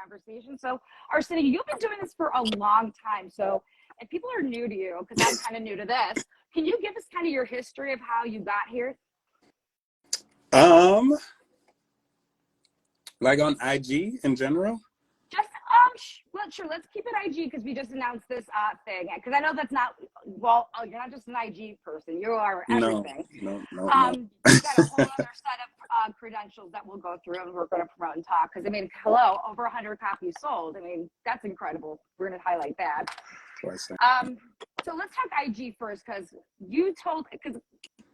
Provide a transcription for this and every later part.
conversation. So, Arsenio, you've been doing this for a long time. So, if people are new to you, because I'm kind of new to this, can you give us kind of your history of how you got here? Like on IG in general? Just sure. Let's keep it IG because we just announced this thing. Because I know that's not you're not just an IG person. You are everything. No. You've got a whole other set of credentials that we'll go through and we're going to promote and talk. Because I mean, hello, over 100 copies sold. I mean, that's incredible. We're going to highlight that. So let's talk IG first because you told because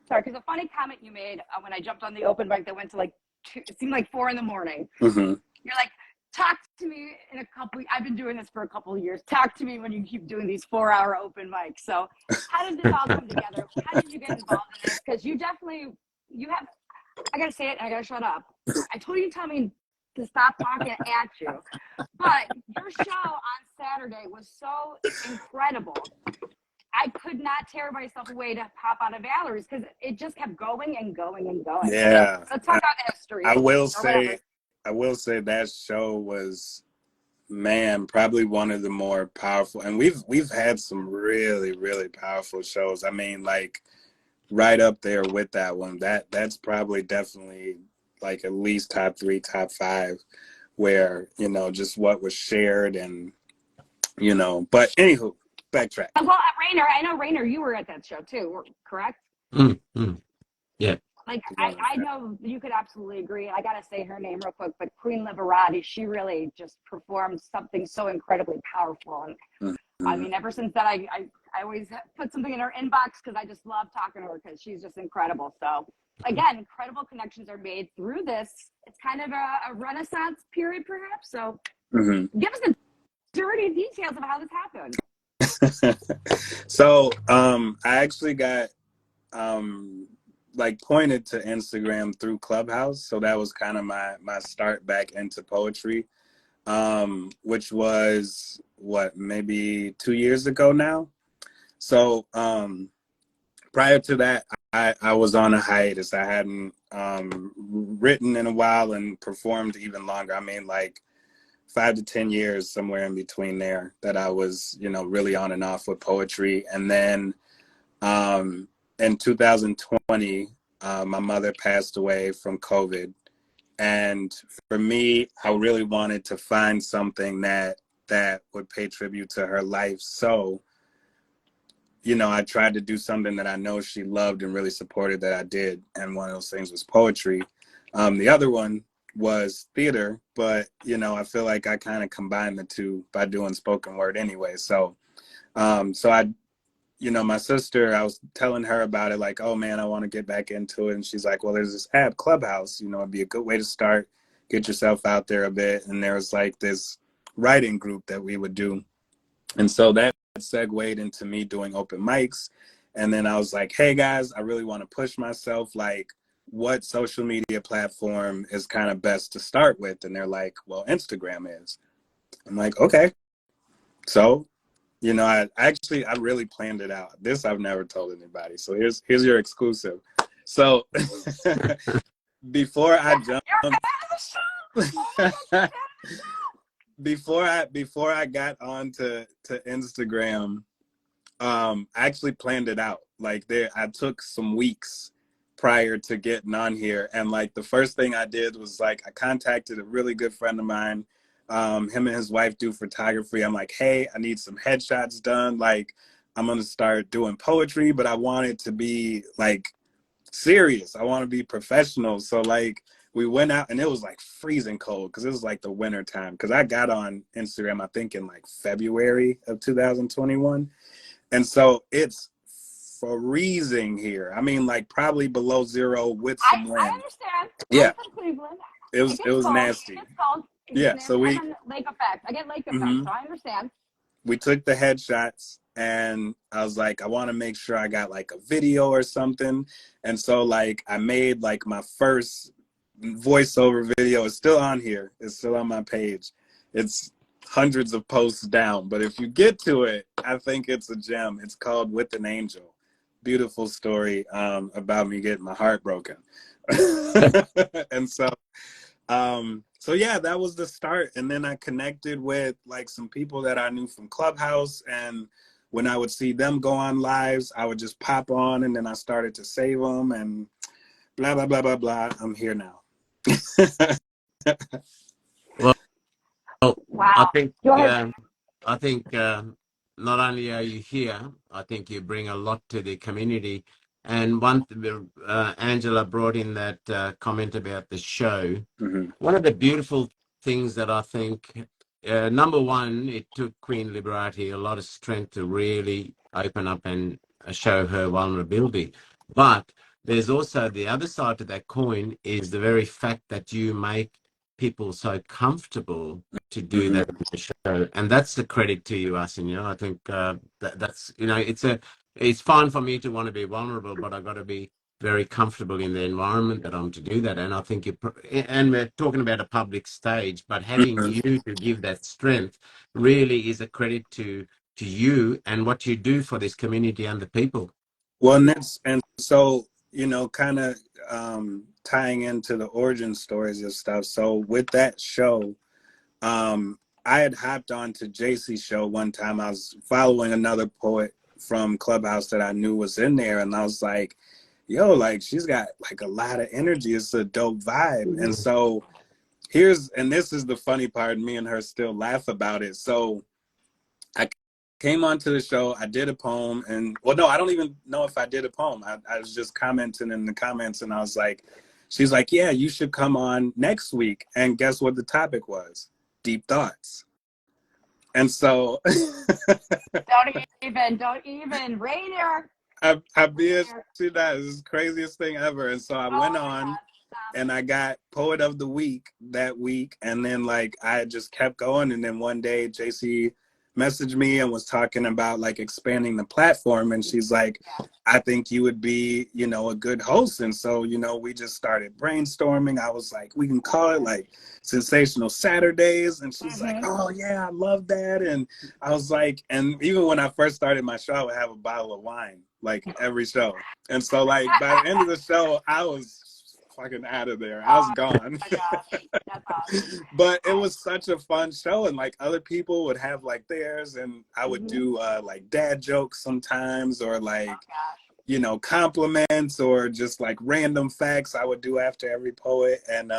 a funny comment you made when I jumped on the open mic that went to like it seemed like 4 a.m. Mm-hmm. You're like, talk to me in a couple. I've been doing this for a couple of years. Talk to me when you keep doing these 4-hour open mics. So how did this all come together? How did you get involved in this? Because you have. I gotta say it. And I gotta shut up. I told you to tell me to stop talking at you, but your show on Saturday was so incredible. I could not tear myself away to pop out of Valerie's because it just kept going and going and going. Yeah. So let's talk about the history. I will say that show was, man, probably one of the more powerful. And we've had some really, really powerful shows. I mean, like right up there with that one. That's probably definitely like at least top 3, top 5, where, you know, just what was shared and, you know, but anywho. Backtrack. Well, Rainer, I know Rainer, you were at that show too, correct? Yeah. Like I know you could absolutely agree. I gotta say her name real quick, but Queen Liberati, she really just performed something so incredibly powerful. And I mean, ever since that, I always put something in her inbox because I just love talking to her because she's just incredible. So again, incredible connections are made through this. It's kind of a renaissance period, perhaps. So give us the dirty details of how this happened. So I actually got like pointed to Instagram through Clubhouse. So that was kind of my start back into poetry, which was maybe 2 years ago now. So prior to that, I was on a hiatus. I hadn't written in a while and performed even longer. I mean, like 5 to 10 years, somewhere in between there, that I was, you know, really on and off with poetry. And then in 2020, my mother passed away from COVID. And for me, I really wanted to find something that would pay tribute to her life. So, you know, I tried to do something that I know she loved and really supported that I did. And one of those things was poetry. The other one was theater, but you know, I feel like I kind of combined the two by doing spoken word anyway. So I, you know, my sister, I was telling her about it, like, oh man, I want to get back into it. And she's like, well, there's this app, Clubhouse, you know, it'd be a good way to start, get yourself out there a bit. And there was like this writing group that we would do. And so that segued into me doing open mics. And then I was like, hey guys, I really want to push myself. Like, what social media platform is kind of best to start with? And they're like, well, Instagram is. I'm like, okay. So, you know, I really planned it out. This I've never told anybody. So here's your exclusive. So before I got onto Instagram, I actually planned it out. Like I took some weeks prior to getting on here. And like the first thing I did was like, I contacted a really good friend of mine. Him and his wife do photography. I'm like, hey, I need some headshots done. Like, I'm going to start doing poetry, but I want it to be like serious. I want to be professional. So like we went out and it was like freezing cold because it was like the winter time. Because I got on Instagram, I think in like February of 2021. And so it's freezing here. I mean, like probably below 0 with some wind. I understand. Yeah. I'm from Cleveland. It was nasty. It's cold. Yeah. So we lake effect. I get lake effect, so I understand. We took the headshots and I was like, I want to make sure I got like a video or something. And so like I made like my first voiceover video. It's still on here. It's still on my page. It's hundreds of posts down, but if you get to it, I think it's a gem. It's called With an Angel. Beautiful story about me getting my heart broken. And so So yeah, that was the start. And then I connected with like some people that I knew from Clubhouse. And when I would see them go on lives, I would just pop on, and then I started to save them and blah, blah, blah, blah, blah. I'm here now. Well, I Wow. think Go ahead. um, I think not only are you here, I think you bring a lot to the community. And Angela brought in that comment about the show. Mm-hmm. One of the beautiful things that I think, number one, it took Queen Liberati a lot of strength to really open up and show her vulnerability. But there's also the other side to that coin is the very fact that you make people so comfortable to do Mm-hmm. that in the show, and that's the credit to you, Arsenio. I think that's it's fine for me to want to be vulnerable, but I got to be very comfortable in the environment that I'm to do that. And I think and we're talking about a public stage, but having Mm-hmm. you to give that strength really is a credit to you and what you do for this community and the people. Well, and so, kind of tying into the origin stories and stuff. So with that show, I had hopped on to JC's show one time. I was following another poet from Clubhouse that I knew was in there, and I was like, yo, like she's got like a lot of energy. It's a dope vibe. Mm-hmm. And so this is the funny part, me and her still laugh about it. So I came onto the show, I did a poem, and well, no, I don't even know if I did a poem. I was just commenting in the comments, and I was like, she's like, yeah, you should come on next week. And guess what the topic was? Deep thoughts. And so Don't even. Rainier. I BS that is the craziest thing ever. And so I Oh went my on God. and I got Poet of the Week that week. And then like I just kept going. And then one day JC messaged me and was talking about like expanding the platform. And she's like, I think you would be, a good host. And so, we just started brainstorming. I was like, we can call it like Sensational Saturdays. And she's like, oh yeah, I love that. And I was like, and even when I first started my show, I would have a bottle of wine like every show. And so like by the end of the show, I was fucking out of there. I was gone. Oh my gosh. That's awesome. But it was such a fun show, and like other people would have like theirs, and I would do like dad jokes sometimes, or like compliments, or just like random facts I would do after every poet. And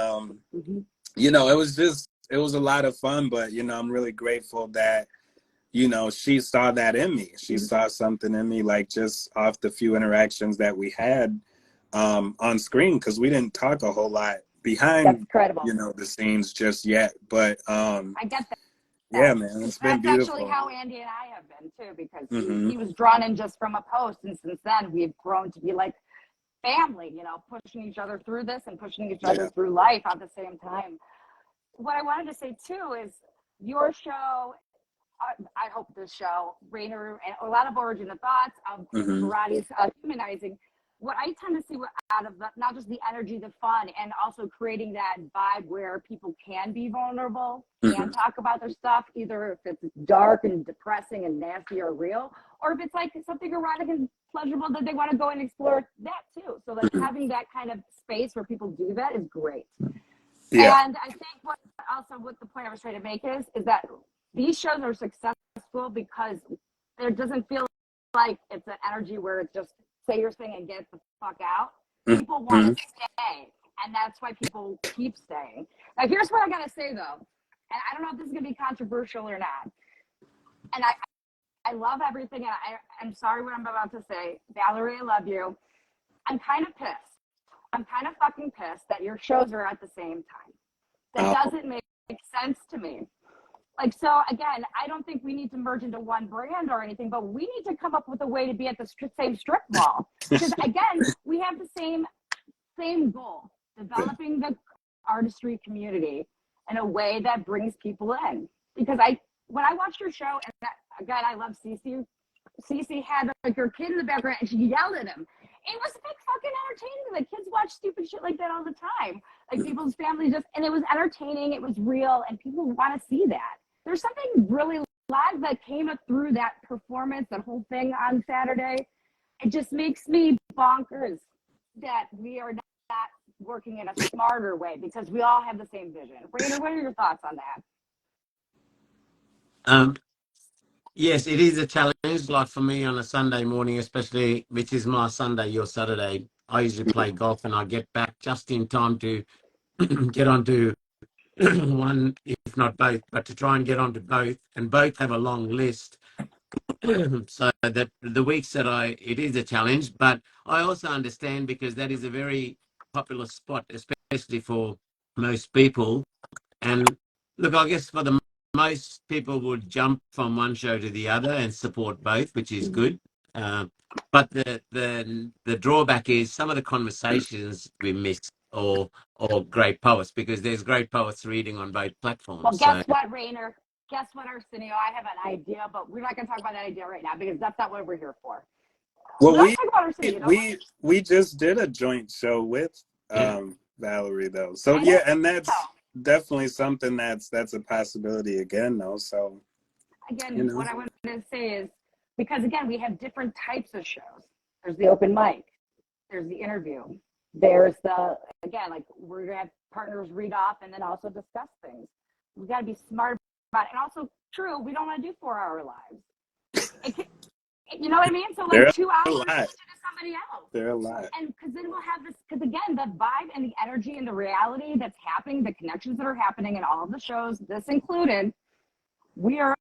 it was a lot of fun. But I'm really grateful that she saw that in me. She saw something in me, like just off the few interactions that we had on screen, because we didn't talk a whole lot behind That's incredible. the scenes just yet. But I get that. yeah, man, it's been beautiful. That's actually how Andy and I have been too, because he was drawn in just from a post, and since then we've grown to be like family, pushing each other through this and pushing each other through life at the same time. What I wanted to say too is your show, I hope this show, Rainer, and a lot of Origin of Thoughts, Variety's humanizing. What I tend to see out of not just the energy, the fun, and also creating that vibe where people can be vulnerable, can talk about their stuff, either if it's dark and depressing and nasty or real, or if it's like something erotic and pleasurable that they want to go and explore that too. So like having that kind of space where people do that is great. Yeah. And I think what the point I was trying to make is that these shows are successful because it doesn't feel like it's an energy where it's just say your thing and get the fuck out. People want to stay, and that's why people keep staying. Now, here's what I gotta say though, and I don't know if this is gonna be controversial or not. And I love everything, and I'm sorry what I'm about to say, Valerie. I love you. I'm kind of pissed. I'm kind of fucking pissed that your shows are at the same time. That doesn't make sense to me. Like, so again, I don't think we need to merge into one brand or anything, but we need to come up with a way to be at the same strip mall. Because again, we have the same goal, developing the artistry community in a way that brings people in. Because when I watched your show, and again, I love Cece. Cece had like her kid in the background and she yelled at him. It was like fucking entertaining. Like kids watch stupid shit like that all the time. Like people's families and it was entertaining. It was real, and people want to see that. There's something really live that came up through that performance, that whole thing on Saturday. It just makes me bonkers that we are not working in a smarter way because we all have the same vision. Rainer, what are your thoughts on that? Yes, it is a challenge. Like for me on a Sunday morning, especially, which is my Sunday, your Saturday, I usually play golf and I get back just in time to get onto one, if not both, but to try and get onto both, and both have a long list. So that the weeks that it is a challenge, but I also understand because that is a very popular spot, especially for most people. And look, I guess for the most people would jump from one show to the other and support both, which is good. But the drawback is some of the conversations we miss, or great poets, because there's great poets reading on both platforms. Well, guess what, Rainer? Guess what, Arsenio? I have an idea, but we're not going to talk about that idea right now because that's not what we're here for. Well, we just did a joint show with Valerie though, so yeah, and that's definitely something that's a possibility again though. So again, what I wanted to say is because again we have different types of shows. There's the open mic, there's the interview, there's the again like we're gonna have partners read off and then also discuss things. We got to be smart about it, and also true. We don't want to do 4-hour lives. You know what I mean? So like 2 hours to somebody else. They're a lot. And because then we'll have this, because again, the vibe and the energy and the reality that's happening, the connections that are happening in all of the shows, this included, we're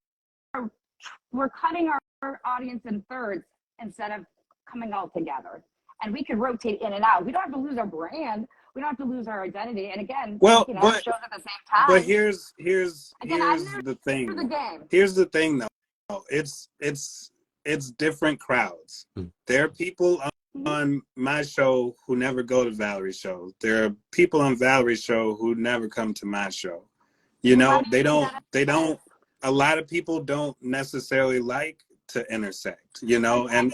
cutting our audience in thirds instead of coming all together. And we can rotate in and out. We don't have to lose our brand. We don't have to lose our identity. And again, well, we can have shows at the same time. But here's the thing. Here's the thing though. It's different crowds. There are people on my show who never go to Valerie's show. There are people on Valerie's show who never come to my show. You know, they don't, a lot of people don't necessarily like to intersect, you know, and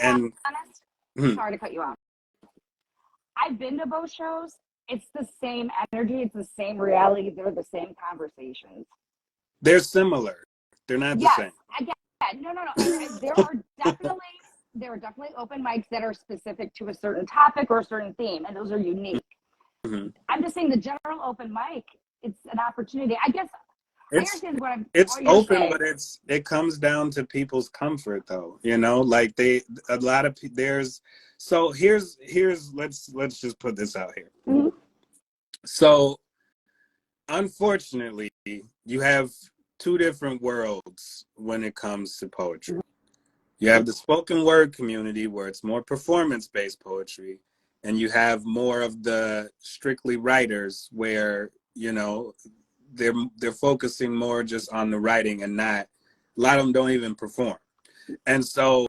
sorry to cut you off. I've been to both shows. It's the same energy. It's the same reality. They're the same conversations. They're similar. They're not the same. No. There are definitely open mics that are specific to a certain topic or a certain theme, and those are unique. I'm just saying the general open mic, it's an opportunity. I guess it's open, but it comes down to people's comfort, though. You know, like so here's let's just put this out here. So unfortunately, you have two different worlds when it comes to poetry. You have the spoken word community where it's more performance-based poetry, and you have more of the strictly writers where, you know, they're focusing more just on the writing and not, a lot of them don't even perform. And so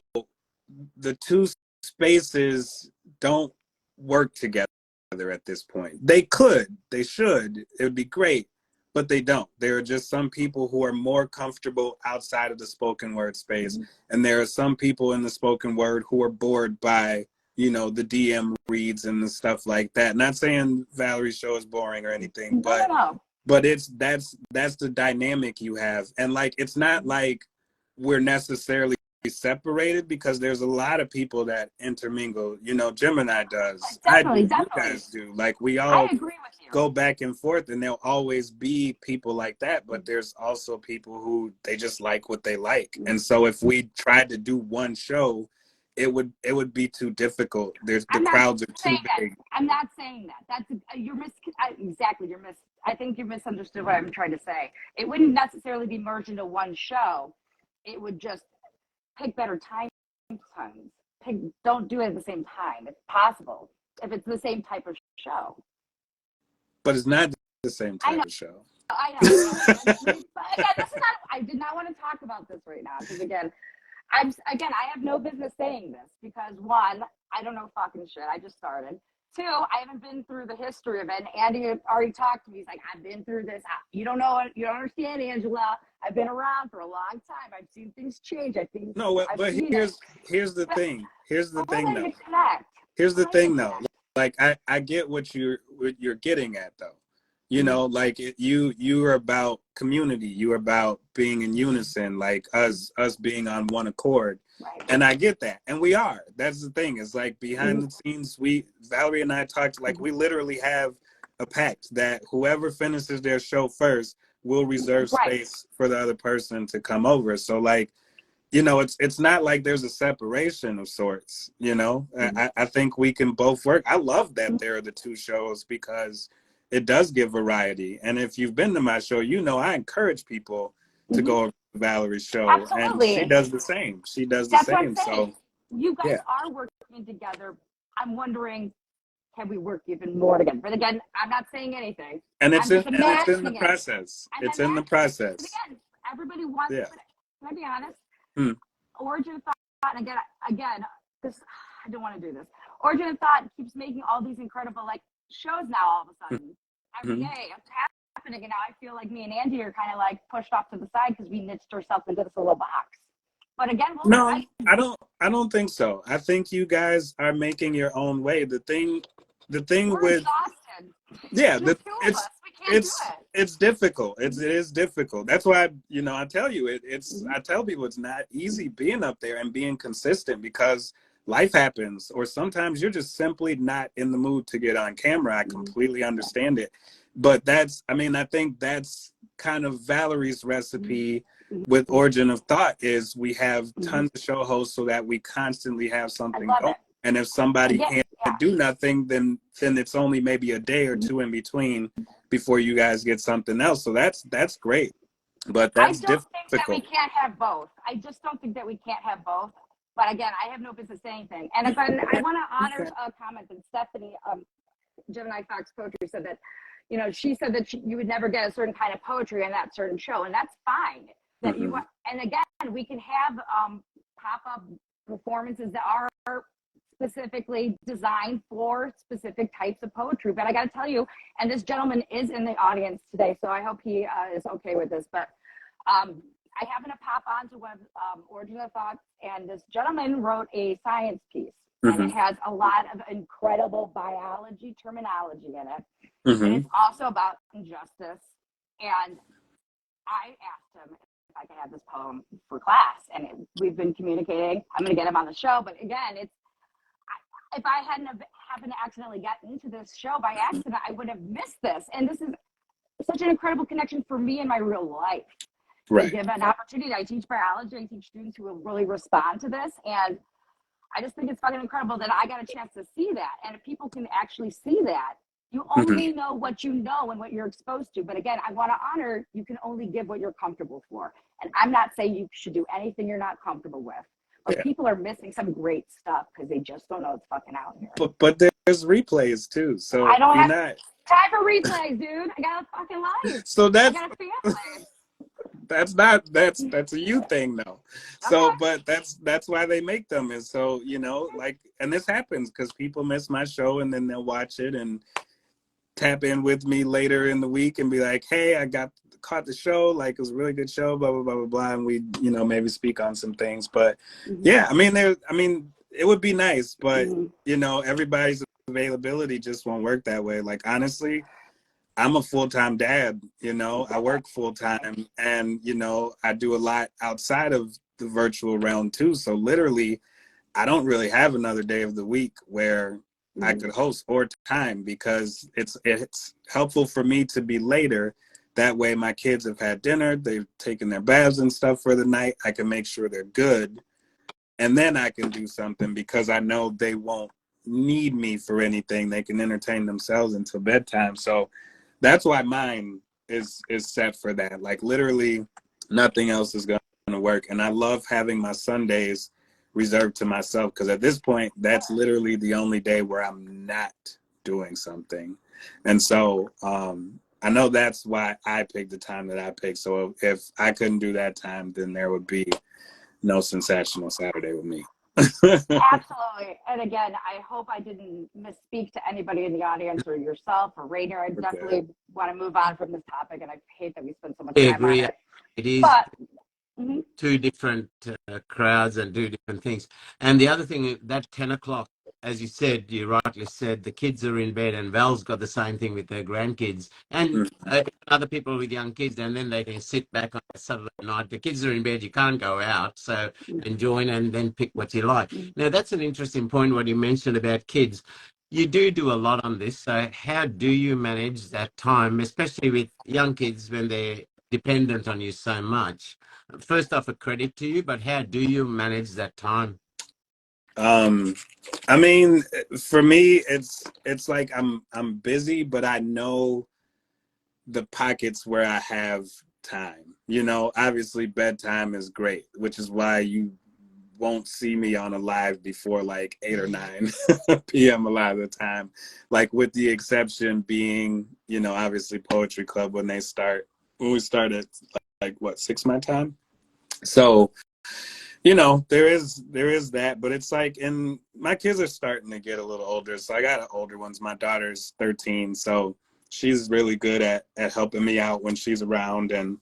the two spaces don't work together at this point. They could, they should, it would be great, but they don't. There are just some people who are more comfortable outside of the spoken word space. And there are some people in the spoken word who are bored by, you know, the DM reads and the stuff like that. Not saying Valerie's show is boring or anything, but that's the dynamic you have. And like, it's not like we're necessarily separated because there's a lot of people that intermingle. You know, Gemini does. Definitely. You guys do. Like, we all go back and forth, and there'll always be people like that. But there's also people who they just like what they like. And so if we tried to do one show, it would be too difficult. The crowds are too big. I'm not saying that. That's I think you misunderstood what I'm trying to say. It wouldn't necessarily be merged into one show. It would just pick better times. Don't do it at the same time if possible. If it's the same type of show. But it's not the same type of show. I know. But again, I did not want to talk about this right now because again, I have no business saying this because one, I don't know fucking shit. I just started. Two, I haven't been through the history of it. And Andy already talked to me. He's like, I've been through this. You don't know it. You don't understand, Angela. I've been around for a long time. I've seen things change. But here's the thing. Here's the thing though. Like I get what you're getting at though. You know, like you are about community. You are about being in unison, like us being on one accord. Right. And I get that. And we are. That's the thing. It's like behind the scenes, Valerie and I talked, like we literally have a pact that whoever finishes their show first will reserve space for the other person to come over. So like, you know, it's not like there's a separation of sorts, you know. I think we can both work. I love that there are the two shows because it does give variety. And if you've been to my show, you know I encourage people to go over to Valerie's show. Absolutely. And she does the same. She does the That's same. what I'm saying. So you guys are working together. I'm wondering, can we work even more together? But again, I'm not saying anything. And it's in the it. process. I'm It's in the process. Again, everybody wants Yeah. to, can I be honest? Origin of Thought, and again, this, I don't want to do this. Origin of Thought keeps making all these incredible like shows now all of a sudden. Every day it's happening, and now I feel like me and Andy are kind of like pushed off to the side because we niched ourselves into this little box. But again, I don't think so. I think you guys are making your own way. The thing we're with exhausted. it's difficult. It is difficult. That's why, you know, I tell you I tell people it's not easy being up there and being consistent because life happens, or sometimes you're just simply not in the mood to get on camera. I completely understand it. But I think that's kind of Valerie's recipe with Origin of Thought is we have tons of show hosts so that we constantly have something going. And if somebody can't do nothing, then it's only maybe a day or two in between before you guys get something else. So that's great. But that's difficult. I don't think that we can't have both. I just don't think that we can't have both. But again, I have no business saying anything. And if I want to honor a comment that Stephanie, Gemini Fox Poetry said that, you know, she said that you would never get a certain kind of poetry in that certain show, and that's fine. That you and again, we can have pop-up performances that are specifically designed for specific types of poetry. But I got to tell you, and this gentleman is in the audience today, so I hope he is okay with this. But I happen to pop onto one of Origin of Thought, and this gentleman wrote a science piece, and it has a lot of incredible biology terminology in it. And it's also about injustice. And I asked him if I could have this poem for class, and we've been communicating. I'm going to get him on the show, but again, if I hadn't happened to accidentally get into this show by accident, I would have missed this. And this is such an incredible connection for me in my real life. Right. To give an opportunity. I teach biology. I teach students who will really respond to this, and I just think it's fucking incredible that I got a chance to see that. And if people can actually see that, you only know what you know and what you're exposed to. But again, I want to honor, you can only give what you're comfortable for. And I'm not saying you should do anything you're not comfortable with. But people are missing some great stuff because they just don't know it's fucking out here. But there's replays too. So I don't have time for replays, dude. I got a fucking life. So I got a family. That's a you thing though. So but that's why they make them, is so, you know, like, and this happens because people miss my show and then they'll watch it and tap in with me later in the week and be like, hey, I caught the show, like it was a really good show, blah blah blah blah blah, and we, you know, maybe speak on some things. But I mean it would be nice, but you know, everybody's availability just won't work that way. Like honestly, I'm a full-time dad, you know, I work full-time, and, you know, I do a lot outside of the virtual realm too. So literally, I don't really have another day of the week where I could host or time, because it's helpful for me to be later. That way my kids have had dinner, they've taken their baths and stuff for the night. I can make sure they're good. And then I can do something because I know they won't need me for anything. They can entertain themselves until bedtime. So that's why mine is set for that. Like literally nothing else is going to work. And I love having my Sundays reserved to myself, because at this point, that's literally the only day where I'm not doing something. And so I know that's why I picked the time that I picked. So if I couldn't do that time, then there would be no Sensational Saturday with me. Absolutely. And again, I hope I didn't misspeak to anybody in the audience or yourself or Rainer. I definitely want to move on from this topic, and I hate that we spend so much time on it. It is two different crowds and two different things. And the other thing, that 10 o'clock as you said, you rightly said, the kids are in bed, and Val's got the same thing with her grandkids and other people with young kids, and then they can sit back on a Saturday night. The kids are in bed, you can't go out, so enjoy and then pick what you like. Now, that's an interesting point, what you mentioned about kids. You do a lot on this, so how do you manage that time, especially with young kids when they're dependent on you so much? First off, a credit to you, but how do you manage that time? I mean, for me, it's like I'm busy, but I know the pockets where I have time. You know, obviously bedtime is great, which is why you won't see me on a live before like 8 or 9 p.m. a lot of the time. Like with the exception being, you know, obviously Poetry Club when we start at like what, 6 my time. So, you know, there is that, but it's like, and my kids are starting to get a little older. So I got older ones. My daughter's 13, so she's really good at helping me out when she's around, and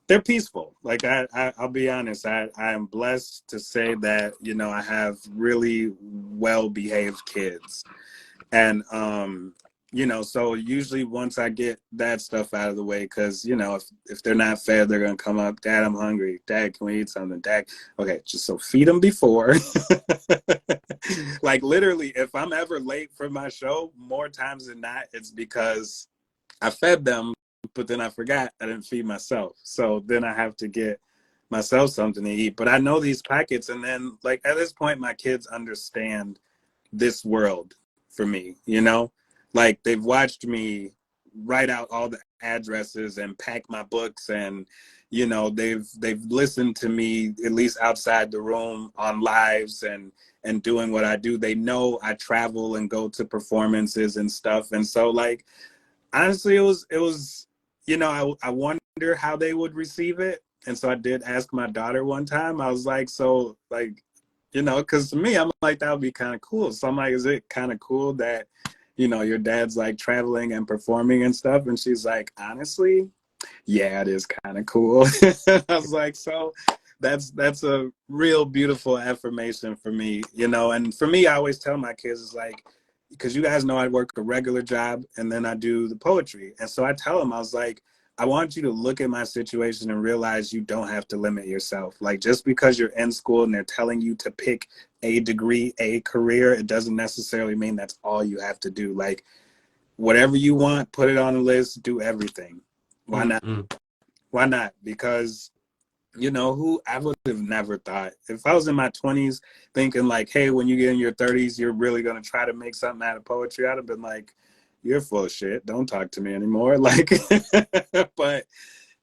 they're peaceful. Like I'll be honest, I am blessed to say that, you know, I have really well-behaved kids. And you know, so usually once I get that stuff out of the way, because, you know, if they're not fed, they're gonna come up, Dad, I'm hungry. Dad, can we eat something? Dad, okay, just so feed them before. Like literally, if I'm ever late for my show, more times than not, it's because I fed them, but then I forgot I didn't feed myself. So then I have to get myself something to eat. But I know these packets, and then like at this point, my kids understand this world for me, you know? Like they've watched me write out all the addresses and pack my books, and you know, they've listened to me at least outside the room on lives and doing what I do. They know I travel and go to performances and stuff. And so like honestly, it was, you know, I wonder how they would receive it. And so I did ask my daughter one time. I was like, so like, you know, because to me, I'm like, that would be kind of cool. So I'm like, is it kind of cool that, you know, your dad's like traveling and performing and stuff? And she's like, honestly, yeah, it is kind of cool. I was like, so that's a real beautiful affirmation for me, you know. And for me, I always tell my kids, it's like, because you guys know I work a regular job and then I do the poetry. And so I tell them, I was like, I want you to look at my situation and realize you don't have to limit yourself. Like just because you're in school and they're telling you to pick a degree, a career, it doesn't necessarily mean that's all you have to do. Like whatever you want, put it on the list, do everything. Why not? Why not? Because, you know, who I would have never thought, if I was in my 20s thinking like, hey, when you get in your 30s, you're really going to try to make something out of poetry, I'd have been like, you're full of shit. Don't talk to me anymore. Like, but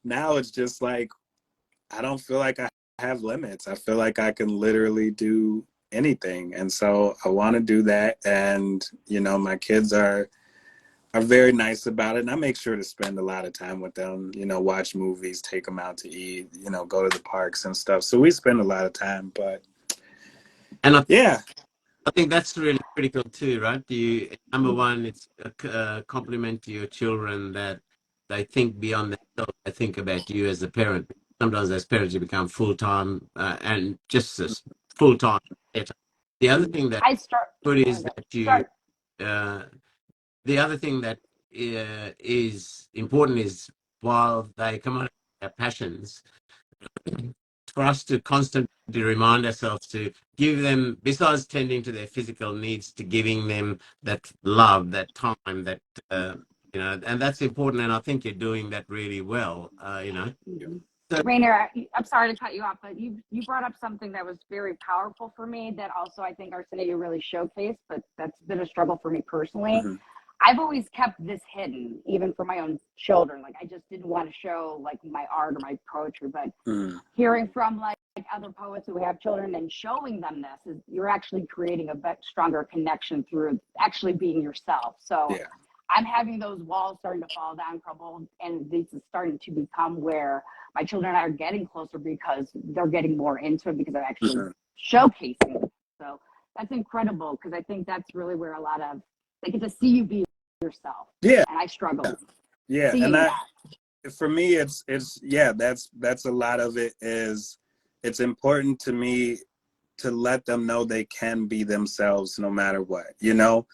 now it's just like, I don't feel like I have limits. I feel like I can literally do anything. And so I want to do that. And, you know, my kids are very nice about it. And I make sure to spend a lot of time with them, you know, watch movies, take them out to eat, you know, go to the parks and stuff. So we spend a lot of time, but And yeah. I think that's really critical too, right? Number one, it's a compliment to your children that they think beyond themselves. They think about you as a parent. Sometimes as parents, you become full-time and just as full-time. The other thing that I start. good Oh, is that start. uh, the other thing that is important is while they come out of their passions, for us to constantly remind ourselves to give them, besides tending to their physical needs, to giving them that love, that time, that you know, and that's important. And I think you're doing that really well. You know, so, Rainer, I'm sorry to cut you off, but you brought up something that was very powerful for me that also I think Arsenio really showcased, but that's been a struggle for me personally. Mm-hmm. I've always kept this hidden, even for my own children. Like I just didn't want to show like my art or my poetry, but hearing from like other poets who have children and showing them this is you're actually creating a stronger connection through actually being yourself. So Yeah. I'm having those walls starting to fall down, crumble, and this is starting to become where my children and I are getting closer because they're getting more into it because I'm actually showcasing it. So that's incredible because I think that's really where a lot of they get to see you be yourself. Yeah. And I struggle. Yeah. And for me, it's yeah, that's a lot of it is, it's important to me to let them know they can be themselves no matter what, you know?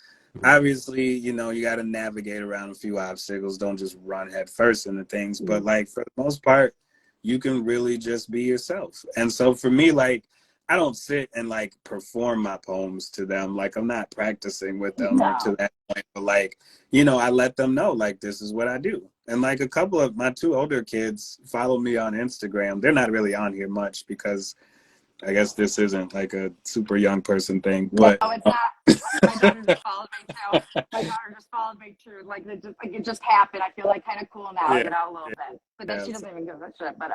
Obviously, you know, you got to navigate around a few obstacles. Don't just run head first into things. But like for the most part, you can really just be yourself. And so for me, like, I don't sit and like perform my poems to them. Like I'm not practicing with them or to that point. But like, you know, I let them know like this is what I do. And like a couple of my 2 older kids follow me on Instagram. They're not really on here much because I guess this isn't like a super young person thing. But no, it's not. My daughter just followed me too. My daughter just followed me too. Like it just happened. I feel like kind of cool now, yeah, you know, a little bit. But then yeah. she doesn't even give a shit. But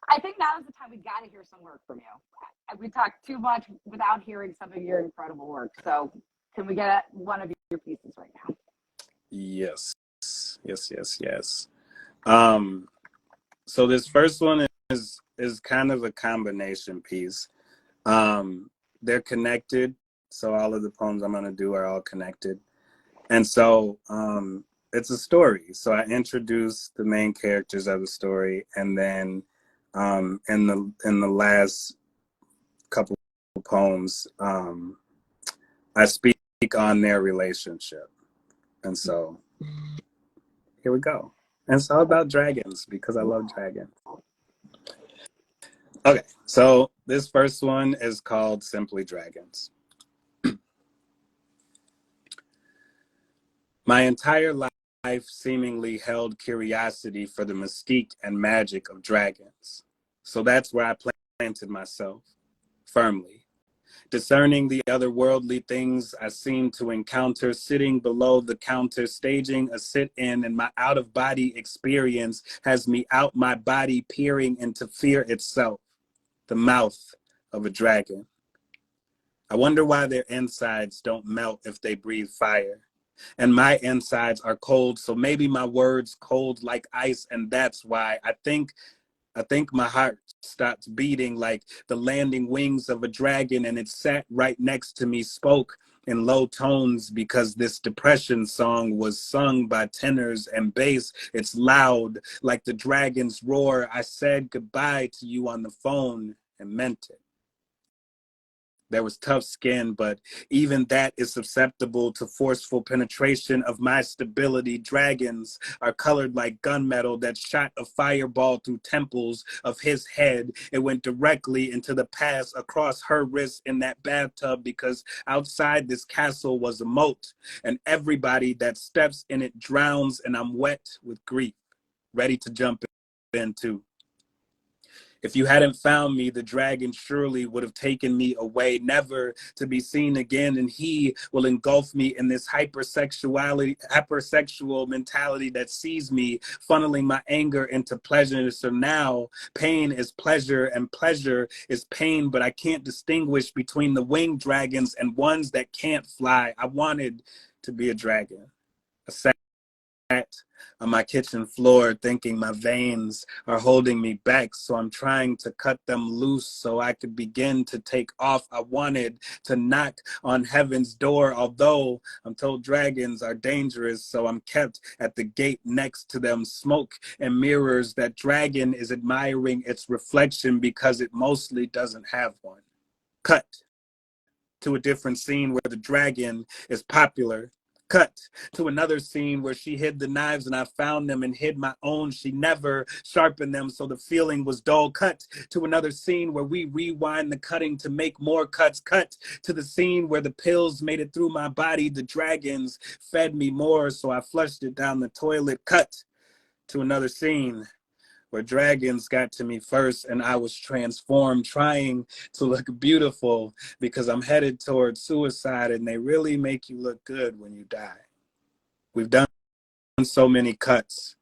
I think now is the time we got to hear some work from you. We talked too much without hearing some of your incredible work. So can we get one of your pieces right now? Yes. So this first one is kind of a combination piece. They're connected. So all of the poems I'm gonna do are all connected. And so it's a story. So I introduce the main characters of the story, and then in the last couple of poems, I speak on their relationship. And so here we go. And it's all about dragons because I love dragons. Okay, so this first one is called Simply Dragons. My entire life seemingly held curiosity for the mystique and magic of dragons. So that's where I planted myself firmly, discerning the otherworldly things I seemed to encounter, sitting below the counter, staging a sit-in, and my out-of-body experience has me out my body, peering into fear itself, the mouth of a dragon. I wonder why their insides don't melt if they breathe fire. And my insides are cold, so maybe my words cold like ice, and that's why I think my heart stopped beating like the landing wings of a dragon, and it sat right next to me, spoke in low tones because this depression song was sung by tenors and bass. It's loud like the dragon's roar. I said goodbye to you on the phone and meant it. There was tough skin, but even that is susceptible to forceful penetration of my stability. Dragons are colored like gunmetal that shot a fireball through temples of his head. It went directly into the pass across her wrist in that bathtub because outside this castle was a moat, and everybody that steps in it drowns, and I'm wet with grief, ready to jump into. If you hadn't found me, the dragon surely would have taken me away, never to be seen again. And he will engulf me in this hypersexual mentality that sees me funneling my anger into pleasure. So now pain is pleasure and pleasure is pain, but I can't distinguish between the winged dragons and ones that can't fly. I wanted to be a dragon, a on my kitchen floor thinking my veins are holding me back, so I'm trying to cut them loose so I could begin to take off. I wanted to knock on heaven's door, although I'm told dragons are dangerous, so I'm kept at the gate next to them. Smoke and mirrors, that dragon is admiring its reflection because it mostly doesn't have one. Cut to a different scene where the dragon is popular. Cut to another scene where she hid the knives and I found them and hid my own. She never sharpened them, so the feeling was dull. Cut to another scene where we rewind the cutting to make more cuts. Cut to the scene where the pills made it through my body. The dragons fed me more, so I flushed it down the toilet. Cut to another scene where dragons got to me first and I was transformed, trying to look beautiful because I'm headed towards suicide, and they really make you look good when you die. We've done so many cuts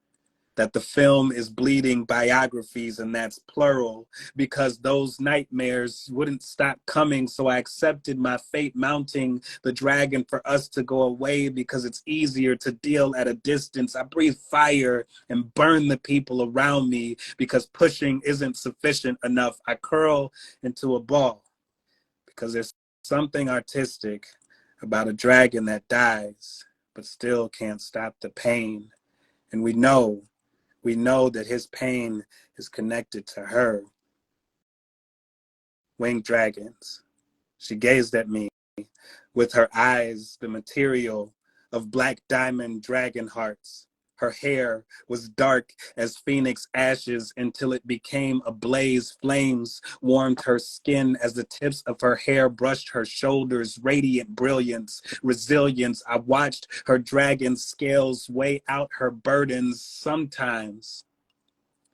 that the film is bleeding biographies, and that's plural because those nightmares wouldn't stop coming. So I accepted my fate, mounting the dragon for us to go away because it's easier to deal at a distance. I breathe fire and burn the people around me because pushing isn't sufficient enough. I curl into a ball because there's something artistic about a dragon that dies but still can't stop the pain. And we know that his pain is connected to her. winged dragons. She gazed at me with her eyes, the material of black diamond dragon hearts. Her hair was dark as phoenix ashes until it became ablaze. Flames warmed her skin as the tips of her hair brushed her shoulders. Radiant brilliance, resilience. I watched her dragon scales weigh out her burdens. Sometimes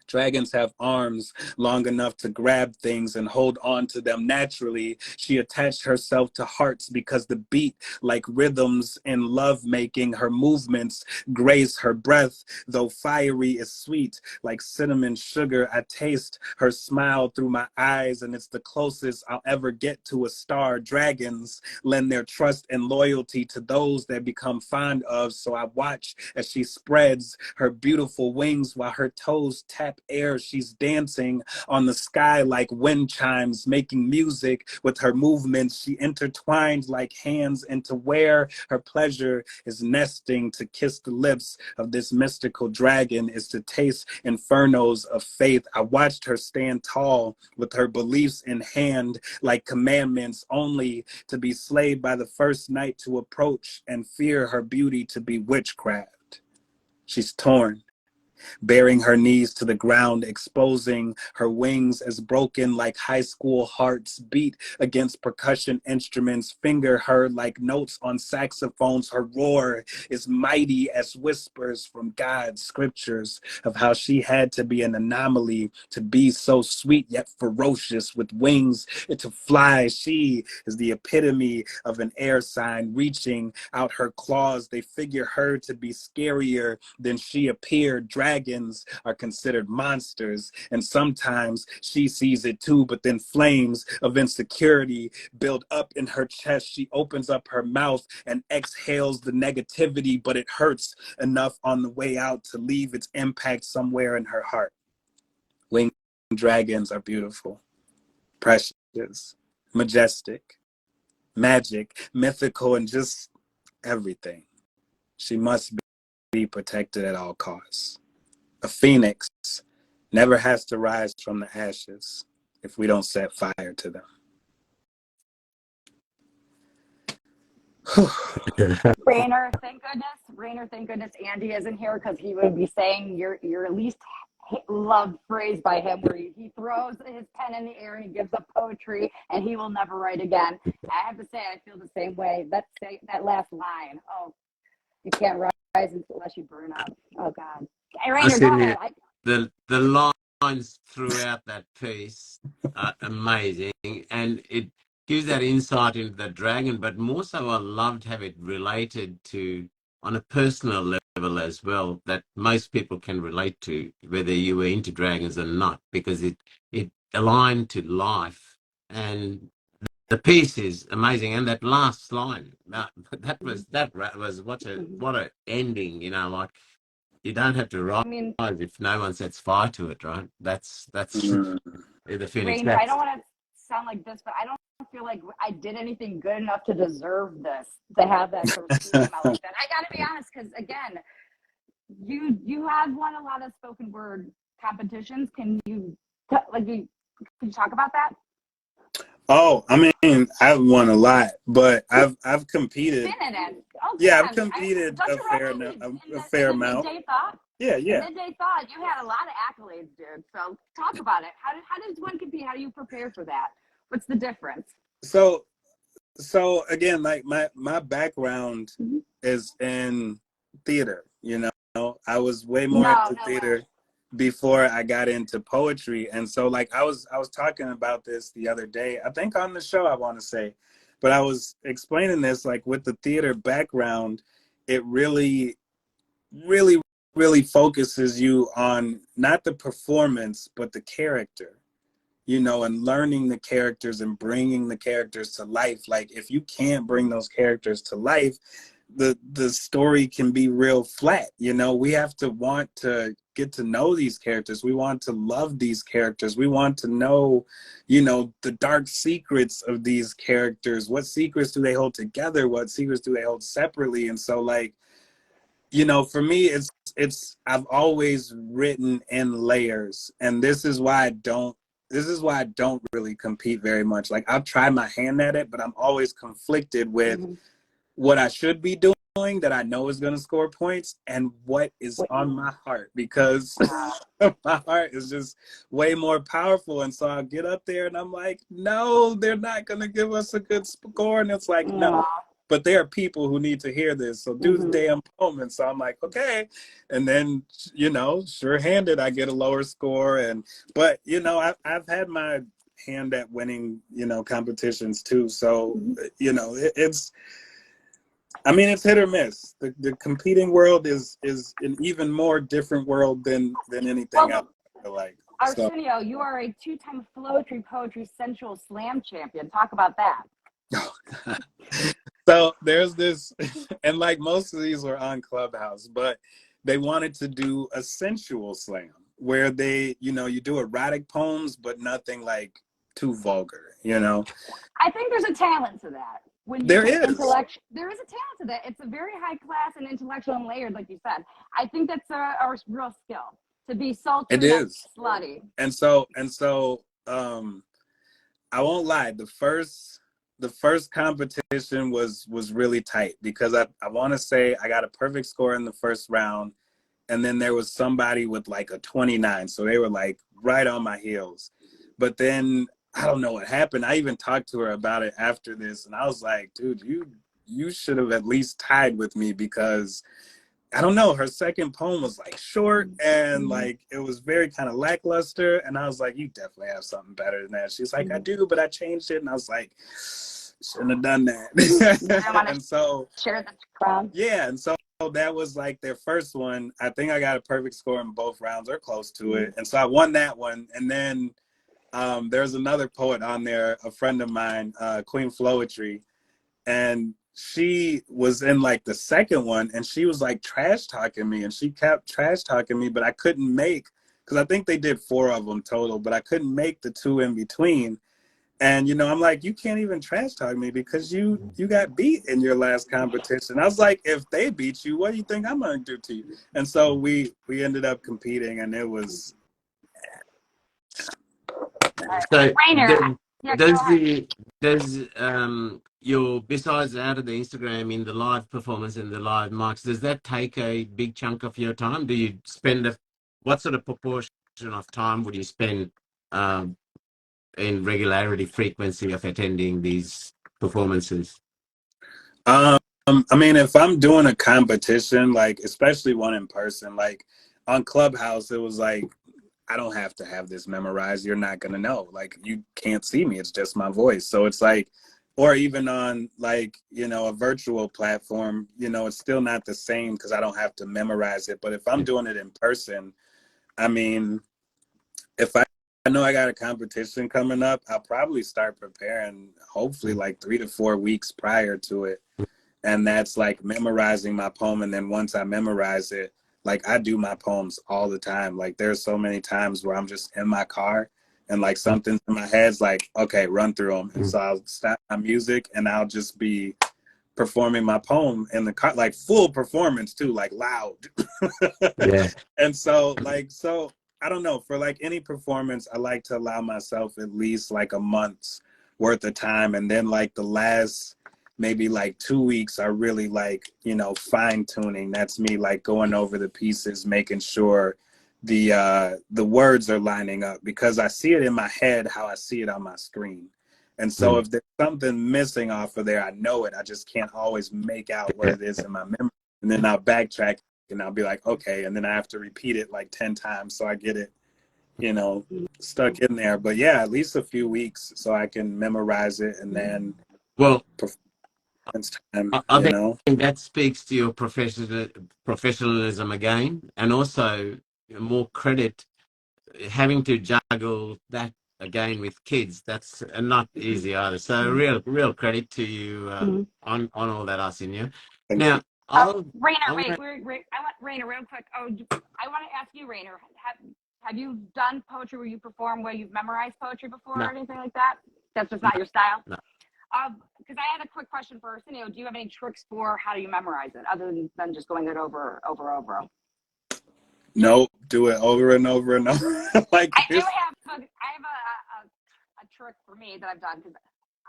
dragons have arms long enough to grab things and hold on to them naturally. She attached herself to hearts because the beat, like rhythms in love making, her movements grace her breath. Though fiery is sweet, like cinnamon sugar, I taste her smile through my eyes, and it's the closest I'll ever get to a star. Dragons lend their trust and loyalty to those they become fond of, so I watch as she spreads her beautiful wings while her toes tap air. She's dancing on the sky like wind chimes, making music with her movements. She intertwined like hands into where her pleasure is nesting. To kiss the lips of this mystical dragon is to taste infernos of faith. I watched her stand tall with her beliefs in hand like commandments, only to be slayed by the first night to approach and fear her beauty to be witchcraft. She's torn, bearing her knees to the ground, exposing her wings as broken like high school hearts beat against percussion instruments, finger her like notes on saxophones. Her roar is mighty as whispers from God's scriptures of how she had to be an anomaly to be so sweet yet ferocious with wings to fly. She is the epitome of an air sign, reaching out her claws. They figure her to be scarier than she appeared. Dragons are considered monsters, and sometimes she sees it too, but then flames of insecurity build up in her chest. She opens up her mouth and exhales the negativity, but it hurts enough on the way out to leave its impact somewhere in her heart. Winged dragons are beautiful, precious, majestic, magic, mythical, and just everything. She must be protected at all costs. A phoenix never has to rise from the ashes if we don't set fire to them. Rainer, thank goodness Andy isn't here, because he would be saying your least loved phrase by him, where he throws his pen in the air and he gives up poetry and he will never write again. I have to say, I feel the same way. That last line, oh, you can't rise unless you burn up. Oh God. Hey, Rainer, go ahead. The lines throughout that piece are amazing, and it gives that insight into the dragon. But more so, I loved how it related to on a personal level as well, that most people can relate to, whether you were into dragons or not, because it aligned to life. And the piece is amazing, and that last line, that was what a ending, like. You don't have to rise if no one sets fire to it, right? That's the Phoenix. Ranger, I don't want to sound like this, but I don't feel like I did anything good enough to deserve this, to have that sort of come out like that. I got to be honest, because again, you have won a lot of spoken word competitions. Can you talk about that? Oh, I mean, I've won a lot, but I've competed. Yeah, I've competed a fair amount. Midday Thought? Yeah. Midday Thought, you had a lot of accolades, dude. So talk about it. How does one compete? How do you prepare for that? What's the difference? So again, like my background is in theater. I was way more into theater before I got into poetry. And so like I was talking about this the other day, I think on the show, I want to say, but I was explaining this, like with the theater background, it really, really, really focuses you on not the performance, but the character, and learning the characters and bringing the characters to life. Like if you can't bring those characters to life, the story can be real flat. We have to want to get to know these characters. We want to love these characters. We want to know, the dark secrets of these characters. What secrets do they hold together? What secrets do they hold separately? And so like, for me, it's I've always written in layers, and this is why I don't this is why I don't really compete very much. Like, I'll try my hand at it, but I'm always conflicted with what I should be doing that I know is going to score points and what is on my heart, because my heart is just way more powerful. And so I'll get up there and I'm like, no, they're not going to give us a good score. And it's like, no, but there are people who need to hear this. So do the damn poem. And so I'm like, okay. And then, you know, sure-handed, I get a lower score. But, you know, I've had my hand at winning, you know, competitions too. So, you know, it's hit or miss. The competing world is an even more different world than anything else, I feel like. Arsenio, you are a 2-time Poetry Central Slam champion. Talk about that. So there's this, and like most of these were on Clubhouse, but they wanted to do a sensual slam where they, you know, you do erotic poems, but nothing like too vulgar, you know? I think there's a talent to that. There is a talent to that. It's a very high class and intellectual and layered, like you said. I think that's a real skill, to be sultry. It is slutty. And so I won't lie, the first competition was really tight, because I want to say I got a perfect score in the first round, and then there was somebody with like a 29, so they were like right on my heels. But then I don't know what happened. I even talked to her about it after this, and I was like, dude, you should have at least tied with me, because I don't know, her second poem was like short and like it was very kind of lackluster, and I was like, you definitely have something better than that. She's like, I do, but I changed it. And I was like, shouldn't have done that. And so share the crown. Yeah, and so that was like their first one. I think I got a perfect score in both rounds or close to it, and so I won that one. And then there's another poet on there, a friend of mine, Queen Flowetry, and she was in like the second one, and she was like trash talking me, and she kept trash talking me, but I couldn't make, because I think they did 4 of them total, but I couldn't make the 2 in between. And, you know, I'm like, you can't even trash talk me because you got beat in your last competition. I was like, if they beat you, what do you think I'm going to do to you? And so we ended up competing, and it was. So Rainer, does your, besides out of the Instagram, in the live performance and the live mics, does that take a big chunk of your time? Do you spend what sort of proportion of time would you spend in regularity, frequency of attending these performances? I mean, if I'm doing a competition, like especially one in person, like on Clubhouse, it was like, I don't have to have this memorized. You're not gonna know. Like, you can't see me. It's just my voice. So it's like, or even on like, you know, a virtual platform, you know, it's still not the same because I don't have to memorize it. But if I'm doing it in person, I mean, if I know I got a competition coming up, I'll probably start preparing, hopefully like 3 to 4 weeks prior to it. And that's like memorizing my poem. And then once I memorize it, like I do my poems all the time. Like there's so many times where I'm just in my car and like something's in my head's like, okay, run through them. And so I'll stop my music and I'll just be performing my poem in the car, like full performance too, like loud. Yeah. And so I don't know, for like any performance, I like to allow myself at least like a month's worth of time. And then like the last maybe like 2 weeks are really like, you know, fine tuning. That's me like going over the pieces, making sure the words are lining up, because I see it in my head how I see it on my screen. And so if there's something missing off of there, I know it. I just can't always make out what it is in my memory. And then I'll backtrack and I'll be like, okay. And then I have to repeat it like 10 times so I get it, you know, stuck in there. But yeah, at least a few weeks so I can memorize it and then time, I you know. think that speaks to your professionalism again, and also more credit, having to juggle that again with kids. That's not easy either. So real credit to you on all that, Arsenio. Now, Rainer, I want Rainer real quick. I want to ask you, Rainer, have you done poetry where you perform where you've memorized poetry before or anything like that? That's just not your style? No. Because I had a quick question for Arsenio. Do you have any tricks for how do you memorize it other than just going it over? No, do it over and over and over. Like I have me that I've done, because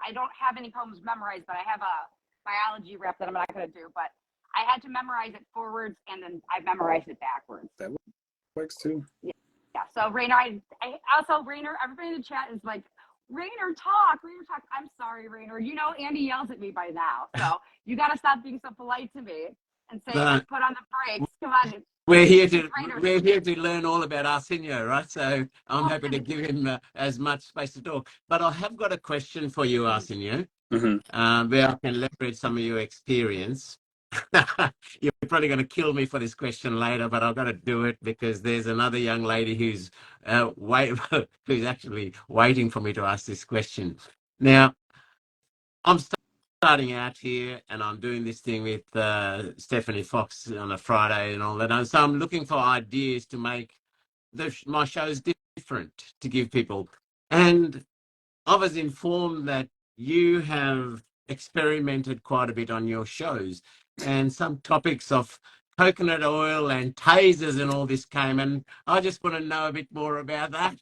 I don't have any poems memorized, but I have a biology rep that I'm not going to do. But I had to memorize it forwards, and then I memorized it backwards. That works too. Yeah. So Rainer, I also Rainer. Everybody in the chat is like, Rainer, talk. I'm sorry, Rainer. You know, Andy yells at me by now, so you got to stop being so polite to me and say, like, put on the brakes. Come on. We're here to learn all about Arsenio, right? So I'm happy to give him as much space to talk. But I have got a question for you, Arsenio, where I can leverage some of your experience. You're probably going to kill me for this question later, but I've got to do it because there's another young lady who's who's actually waiting for me to ask this question. Now, I'm starting out here, and I'm doing this thing with Stephanie Fox on a Friday and all that. And so I'm looking for ideas to make my shows different to give people. And I was informed that you have experimented quite a bit on your shows, and some topics of coconut oil and tasers and all this came, and I just want to know a bit more about that.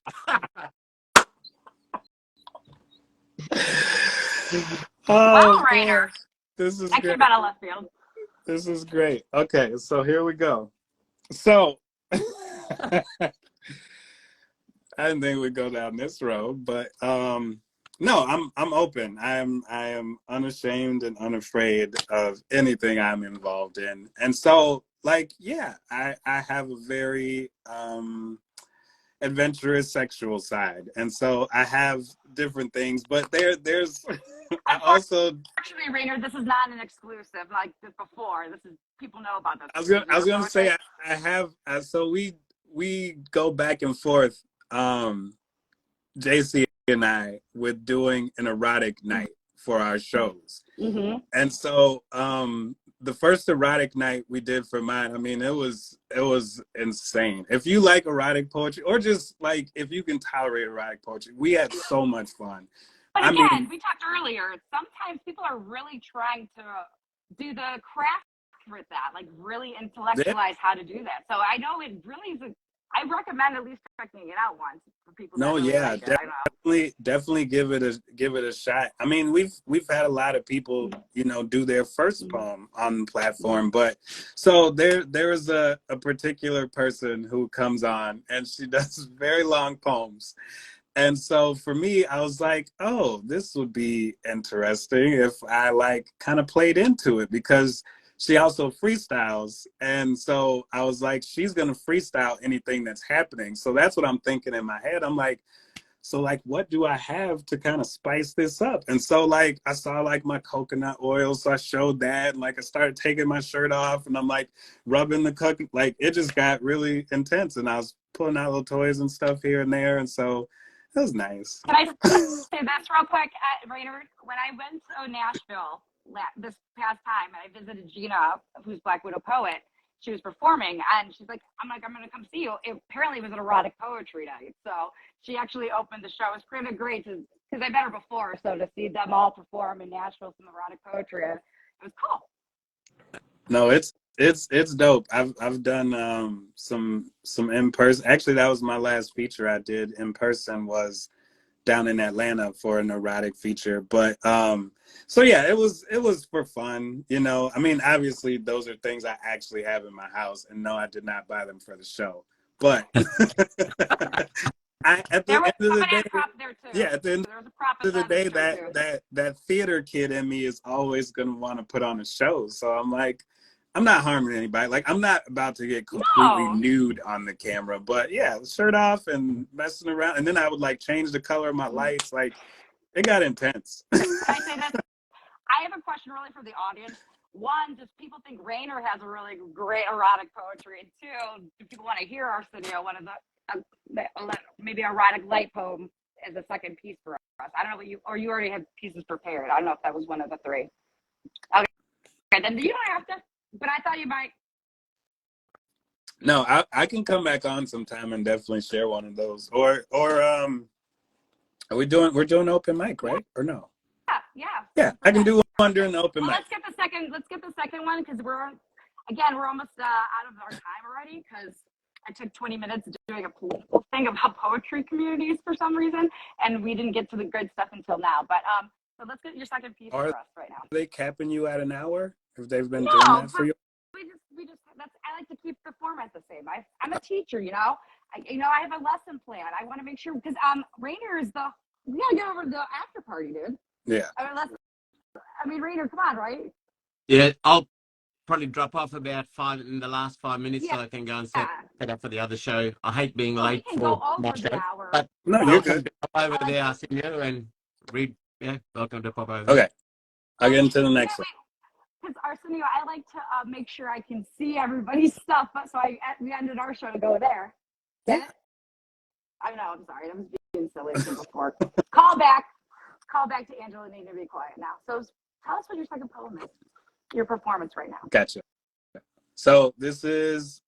Well, Rainer, this is I great. came out of left field. This is great. Okay, so here we go. So I didn't think we'd go down this road, but no, I'm open. I am unashamed and unafraid of anything I'm involved in. And so, like, yeah, I have a very adventurous sexual side. And so I have different things, but there's I also actually, Rainer, this is not an exclusive like before. This is, people know about this. I was gonna say I have so we go back and forth, JC and I, with doing an erotic night for our shows. And so the first erotic night we did for mine, I mean, it was insane. If you like erotic poetry, or just like if you can tolerate erotic poetry, we had so much fun. But again, we talked earlier, sometimes people are really trying to do the craft with that, like really intellectualize how to do that. So I know it really is I recommend at least checking it out once for people. No, really yeah, like definitely give it a shot. I mean, we've had a lot of people, you know, do their first poem on the platform, but so there is a particular person who comes on and she does very long poems. And so for me, I was like, oh, this would be interesting if I like kind of played into it, because she also freestyles. And so I was like, she's going to freestyle anything that's happening. So that's what I'm thinking in my head. I'm like, so like, what do I have to kind of spice this up? And so like, I saw like my coconut oil. So I showed that, and like, I started taking my shirt off and I'm like rubbing the coconut, like it just got really intense. And I was pulling out little toys and stuff here and there. And so it was nice. Can I say this real quick, Rainer? When I went to Nashville this past time, and I visited Gina, who's Black Widow poet, she was performing, and she's like, I'm going to come see you. It apparently was an erotic poetry night. So she actually opened the show. It was kind of great because I met her before. So to see them all perform in Nashville some erotic poetry, it was cool. No, it's dope. I've done some in person. Actually, that was my last feature I did in person, was down in Atlanta for an erotic feature. But so yeah, it was for fun, you know. I mean, obviously those are things I actually have in my house, and no, I did not buy them for the show. But at the end of the day, yeah, at the end of the day, that theater kid in me is always gonna want to put on a show. So I'm like, I'm not harming anybody. Like, I'm not about to get completely nude on the camera, but yeah, shirt off and messing around. And then I would like change the color of my lights. Like, it got intense. I say this. I have a question really for the audience. One, does people think Rainer has a really great erotic poetry? And two, do people want to hear Arsenio, one of the maybe erotic light poem as a second piece for us? I don't know what you already have pieces prepared. I don't know if that was one of the three. Okay, then you don't have to. But I thought you might. No, I can come back on sometime and definitely share one of those. Or we're doing open mic, right? Or no? Yeah, I can do one during the open mic. Let's get the second one, because we're almost out of our time already, because I took 20 minutes doing a political thing about poetry communities for some reason, and we didn't get to the good stuff until now. But so let's get your second piece for us right now. Are they capping you at an hour? If they've been doing No, that for you? we just that's I like to keep the format the same. I'm a teacher, you know. I have a lesson plan. I want to make sure because Rainer is we gotta get over the after party, dude. Yeah. I mean, Rainer, come on, right? Yeah, I'll probably drop off about in the last 5 minutes, Yeah. so I can go and set up for the other show. I hate being late We can for go over my the show, hour. but No, you're welcome good. to pop over like there, Arsenio, and read. Yeah, welcome to pop over. Okay, I'll get into the next one. Because Arsenio, I like to make sure I can see everybody's stuff, but so we ended our show to go there. Get it? I know. I'm sorry. I'm just being silly before. Call back to Angela. Need to be quiet now. So tell us what your second poem is. Your performance right now. Gotcha. So this is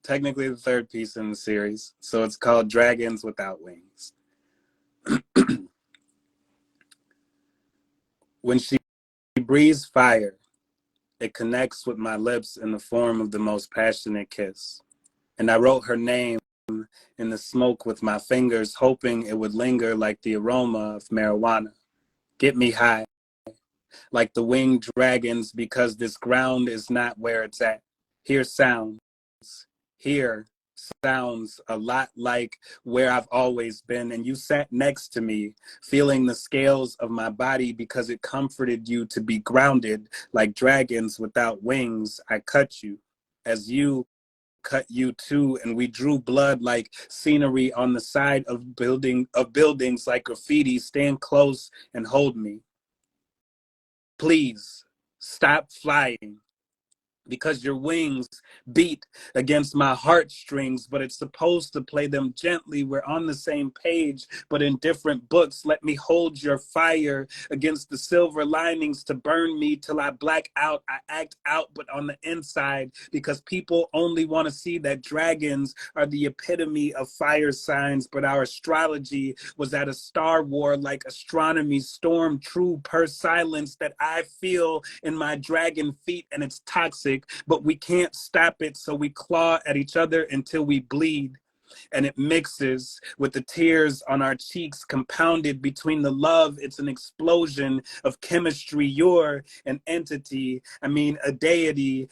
technically the third piece in the series. So it's called Dragons Without Wings. When she breathes fire, it connects with my lips in the form of the most passionate kiss. And I wrote her name in the smoke with my fingers, hoping it would linger like the aroma of marijuana. Get me high, like the winged dragons, because this ground is not where it's at. Hear sounds. Here sounds a lot like where I've always been, and you sat next to me, feeling the scales of my body because it comforted you to be grounded like dragons without wings. I cut you as you cut you too, and we drew blood like scenery on the side of buildings like graffiti. Stand close and hold me. Please stop flying, because your wings beat against my heartstrings, but it's supposed to play them gently. We're on the same page, but in different books. Let me hold your fire against the silver linings to burn me till I black out. I act out, but on the inside, because people only want to see that dragons are the epitome of fire signs, but our astrology was at a star war like astronomy storm, true per silence that I feel in my dragon feet, and it's toxic. But we can't stop it, so we claw at each other until we bleed. And it mixes with the tears on our cheeks, compounded between the love. It's an explosion of chemistry. You're an entity, a deity,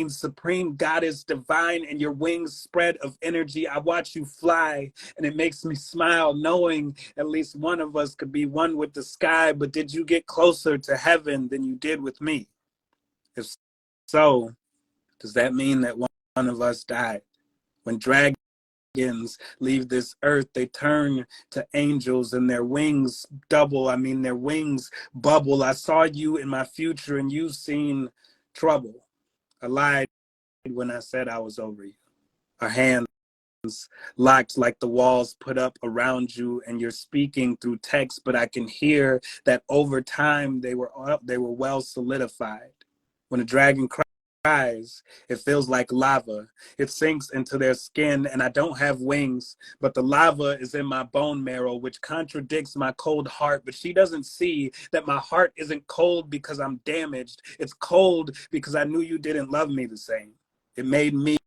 supreme goddess divine, and your wings spread of energy. I watch you fly, and it makes me smile, knowing at least one of us could be one with the sky. But did you get closer to heaven than you did with me? If so, does that mean that one of us died? When dragons leave this earth, they turn to angels and their wings double. Their wings bubble. I saw you in my future and you've seen trouble. I lied when I said I was over you. Our hands locked like the walls put up around you, and you're speaking through text, but I can hear that over time they were well solidified. When a dragon cries, it feels like lava. It sinks into their skin, and I don't have wings, but the lava is in my bone marrow, which contradicts my cold heart. But she doesn't see that my heart isn't cold because I'm damaged. It's cold because I knew you didn't love me the same. It made me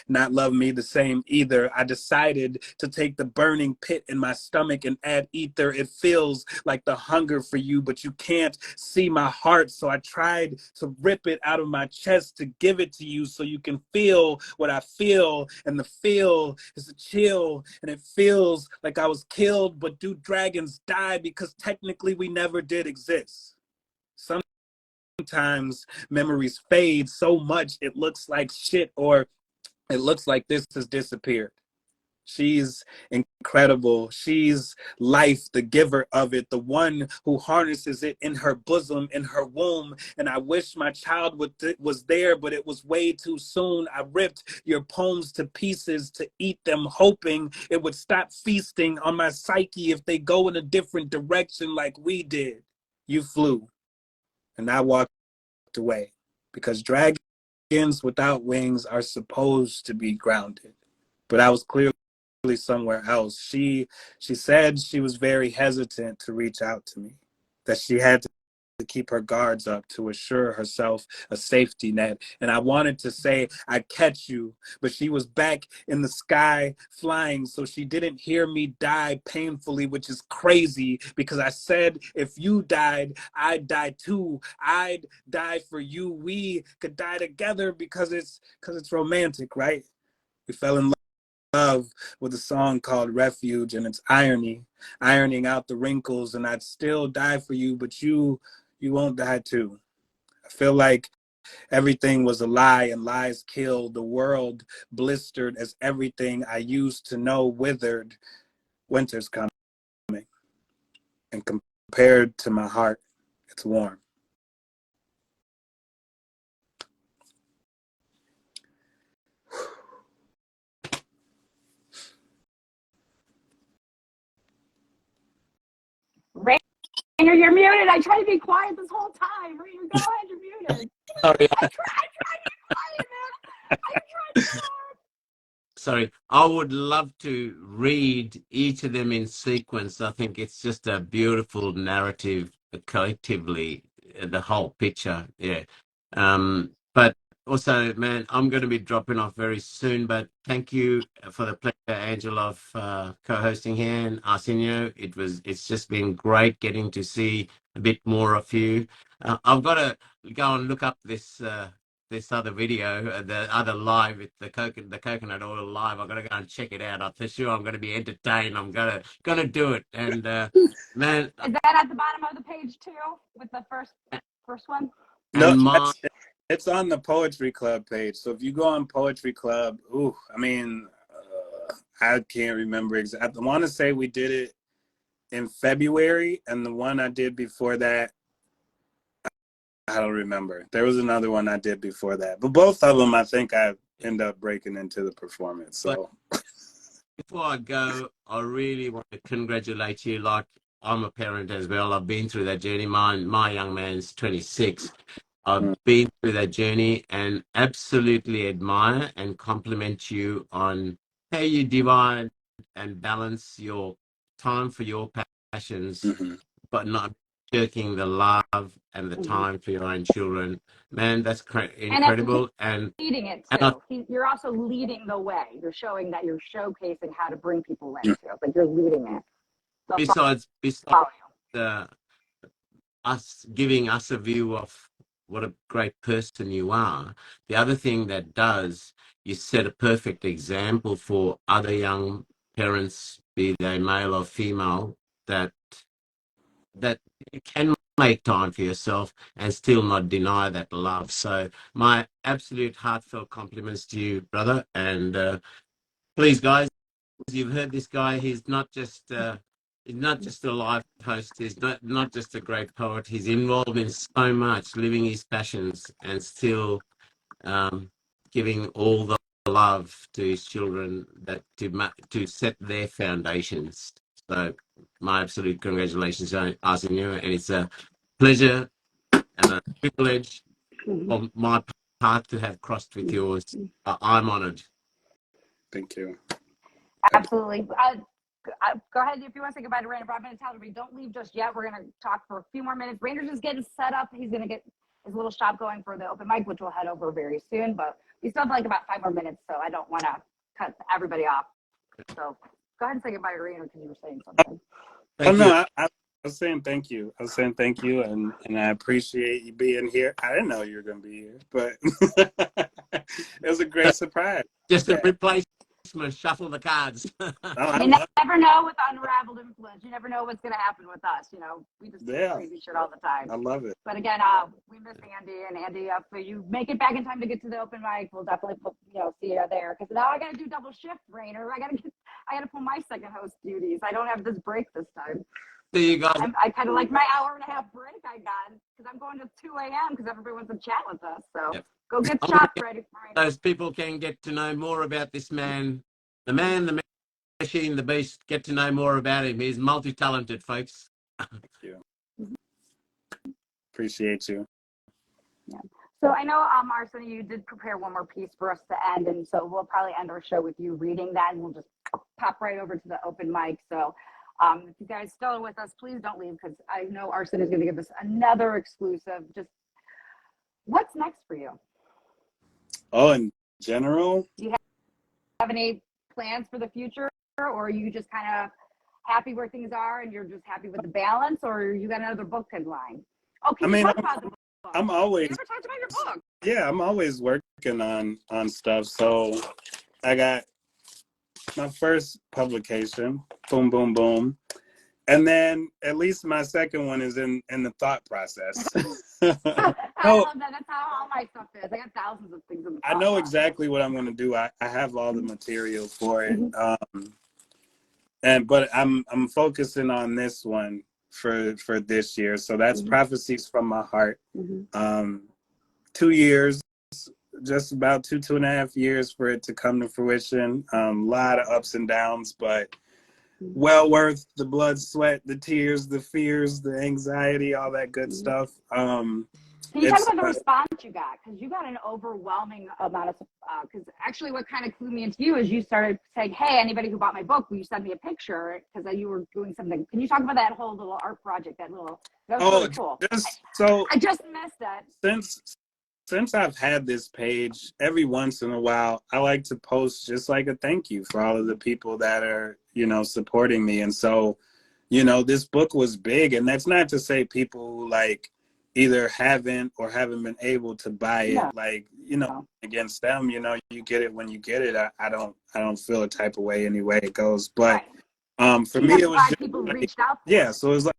not love me the same either. I decided to take the burning pit in my stomach and add ether. It feels like the hunger for you, but you can't see my heart. So I tried to rip it out of my chest to give it to you so you can feel what I feel. And the feel is a chill, and it feels like I was killed. But do dragons die? Because technically we never did exist. Sometimes memories fade so much it looks like shit, or it looks like this has disappeared. She's incredible. She's life, the giver of it, the one who harnesses it in her bosom, in her womb. And I wish my child was there, but it was way too soon. I ripped your poems to pieces to eat them, hoping it would stop feasting on my psyche if they go in a different direction like we did. You flew, and I walked away, because dragons without wings are supposed to be grounded. But I was clearly somewhere else. She said she was very hesitant to reach out to me, that she had to keep her guards up to assure herself a safety net. And I wanted to say, I'd catch you, but she was back in the sky flying, so she didn't hear me die painfully, which is crazy because I said, if you died, I'd die too. I'd die for you. We could die together because it's romantic, right? We fell in love with a song called Refuge, and it's ironing out the wrinkles, and I'd still die for you, but you won't die too. I feel like everything was a lie and lies killed. The world blistered as everything I used to know withered. Winter's coming, and compared to my heart, it's warm. Rainer, you're muted. I tried to be quiet this whole time. Rainer, go ahead, you're muted. Sorry, I tried to be quiet, man. I tried so hard. sorry. I would love to read each of them in sequence. I think it's just a beautiful narrative collectively, the whole picture. Yeah. But also, man, I'm going to be dropping off very soon. But thank you for the pleasure, Angela, of co-hosting here, and Arsenio. It's just been great getting to see a bit more of you. I've got to go and look up this other video, the other live with the coconut oil live. I've got to go and check it out. I'm for sure I'm going to be entertained. I'm gonna do it. And man, is that at the bottom of the page too, with the first one? No, and it's on the Poetry Club page. So if you go on Poetry Club, I can't remember exactly. I want to say we did it in February, and the one I did before that, I don't remember. There was another one I did before that, but both of them, I think I end up breaking into the performance. So before I go, I really want to congratulate you. Like, I'm a parent as well. I've been through that journey. My young man's 26. I've been through that journey and absolutely admire and compliment you on how you divide and balance your time for your passions, but not jerking the love and the time for your own children. Man, that's incredible. And leading it too. You're also leading the way. You're showing that you're showcasing how to bring people into it. Like you're leading it. So besides us giving us a view of what a great person you are, the other thing that does, you set a perfect example for other young parents, be they male or female, that you can make time for yourself and still not deny that love. So my absolute heartfelt compliments to you, brother. And please, guys, you've heard this guy. He's not just a live host. He's not just a great poet. He's involved in so much, living his passions and still giving all the love to his children that to set their foundations. So my absolute congratulations on you, and it's a pleasure and a privilege on my part to have crossed with yours. I'm honored. Thank you. Absolutely. Go ahead if you want to say goodbye to Rainer, but I'm going to tell everybody, don't leave just yet. We're going to talk for a few more minutes. Rainer's just getting set up. He's going to get his little shop going for the open mic, which we'll head over very soon. But we still have like about 5 more minutes, so I don't want to cut everybody off. So go ahead and say goodbye to Rainer because you were saying something. I was saying thank you. And I appreciate you being here. I didn't know you were going to be here, but it was a great surprise. Just a replacement. Shuffle the cards. You never know with Unraveled Influence. You never know what's going to happen with us. You know, we just do crazy shit all the time. I love it. But again, we miss Andy, and Andy, if you make it back in time to get to the open mic, we'll definitely see you there. Because now I got to do double shift, Rainer. I got to pull my second host duties. I don't have this break this time. There you go. I kind of like my hour-and-a-half break I got because I'm going to 2 a.m. because everybody wants to chat with us. So go get shot ready. Those people can get to know more about this man, the machine, the beast. Get to know more about him. He's multi-talented, folks. Thank you. Appreciate you. Yeah. So I know, Arsenio, you did prepare one more piece for us to end, and so we'll probably end our show with you reading that, and we'll just pop right over to the open mic. So If you guys still are with us, please don't leave because I know Arsen is going to give us another exclusive. Just what's next for you? Oh, in general? Do you have any plans for the future, or are you just kind of happy where things are and you're just happy with the balance, or you got another book in line? Oh, can you talk about the book? I'm always, you never talked about your book. Yeah, I'm always working on stuff. So I got my first publication, boom, boom, boom. And then at least my second one is in the thought process. I love that. That's how all my stuff is. I got thousands of things in the I know process. exactly what I'm going to do. I have all the material for it. Mm-hmm. But I'm focusing on this one for this year. So that's Prophecies from My Heart. 2 years, just about two and a half years for it to come to fruition. A lot of ups and downs, but well worth the blood, sweat, the tears, the fears, the anxiety, all that good stuff. Can you talk about the response you got? Because you got an overwhelming amount of, because actually what kind of clued me into you is you started saying, hey, anybody who bought my book, will you send me a picture? Because you were doing something. Can you talk about that whole little art project, that was really cool. I just missed that. Since I've had this page, every once in a while, I like to post just like a thank you for all of the people that are, supporting me. And so, this book was big. And that's not to say people who like either haven't been able to buy it, against them, you get it when you get it. I don't feel a type of way any way it goes. But for me, it was just people like, reached out. So it was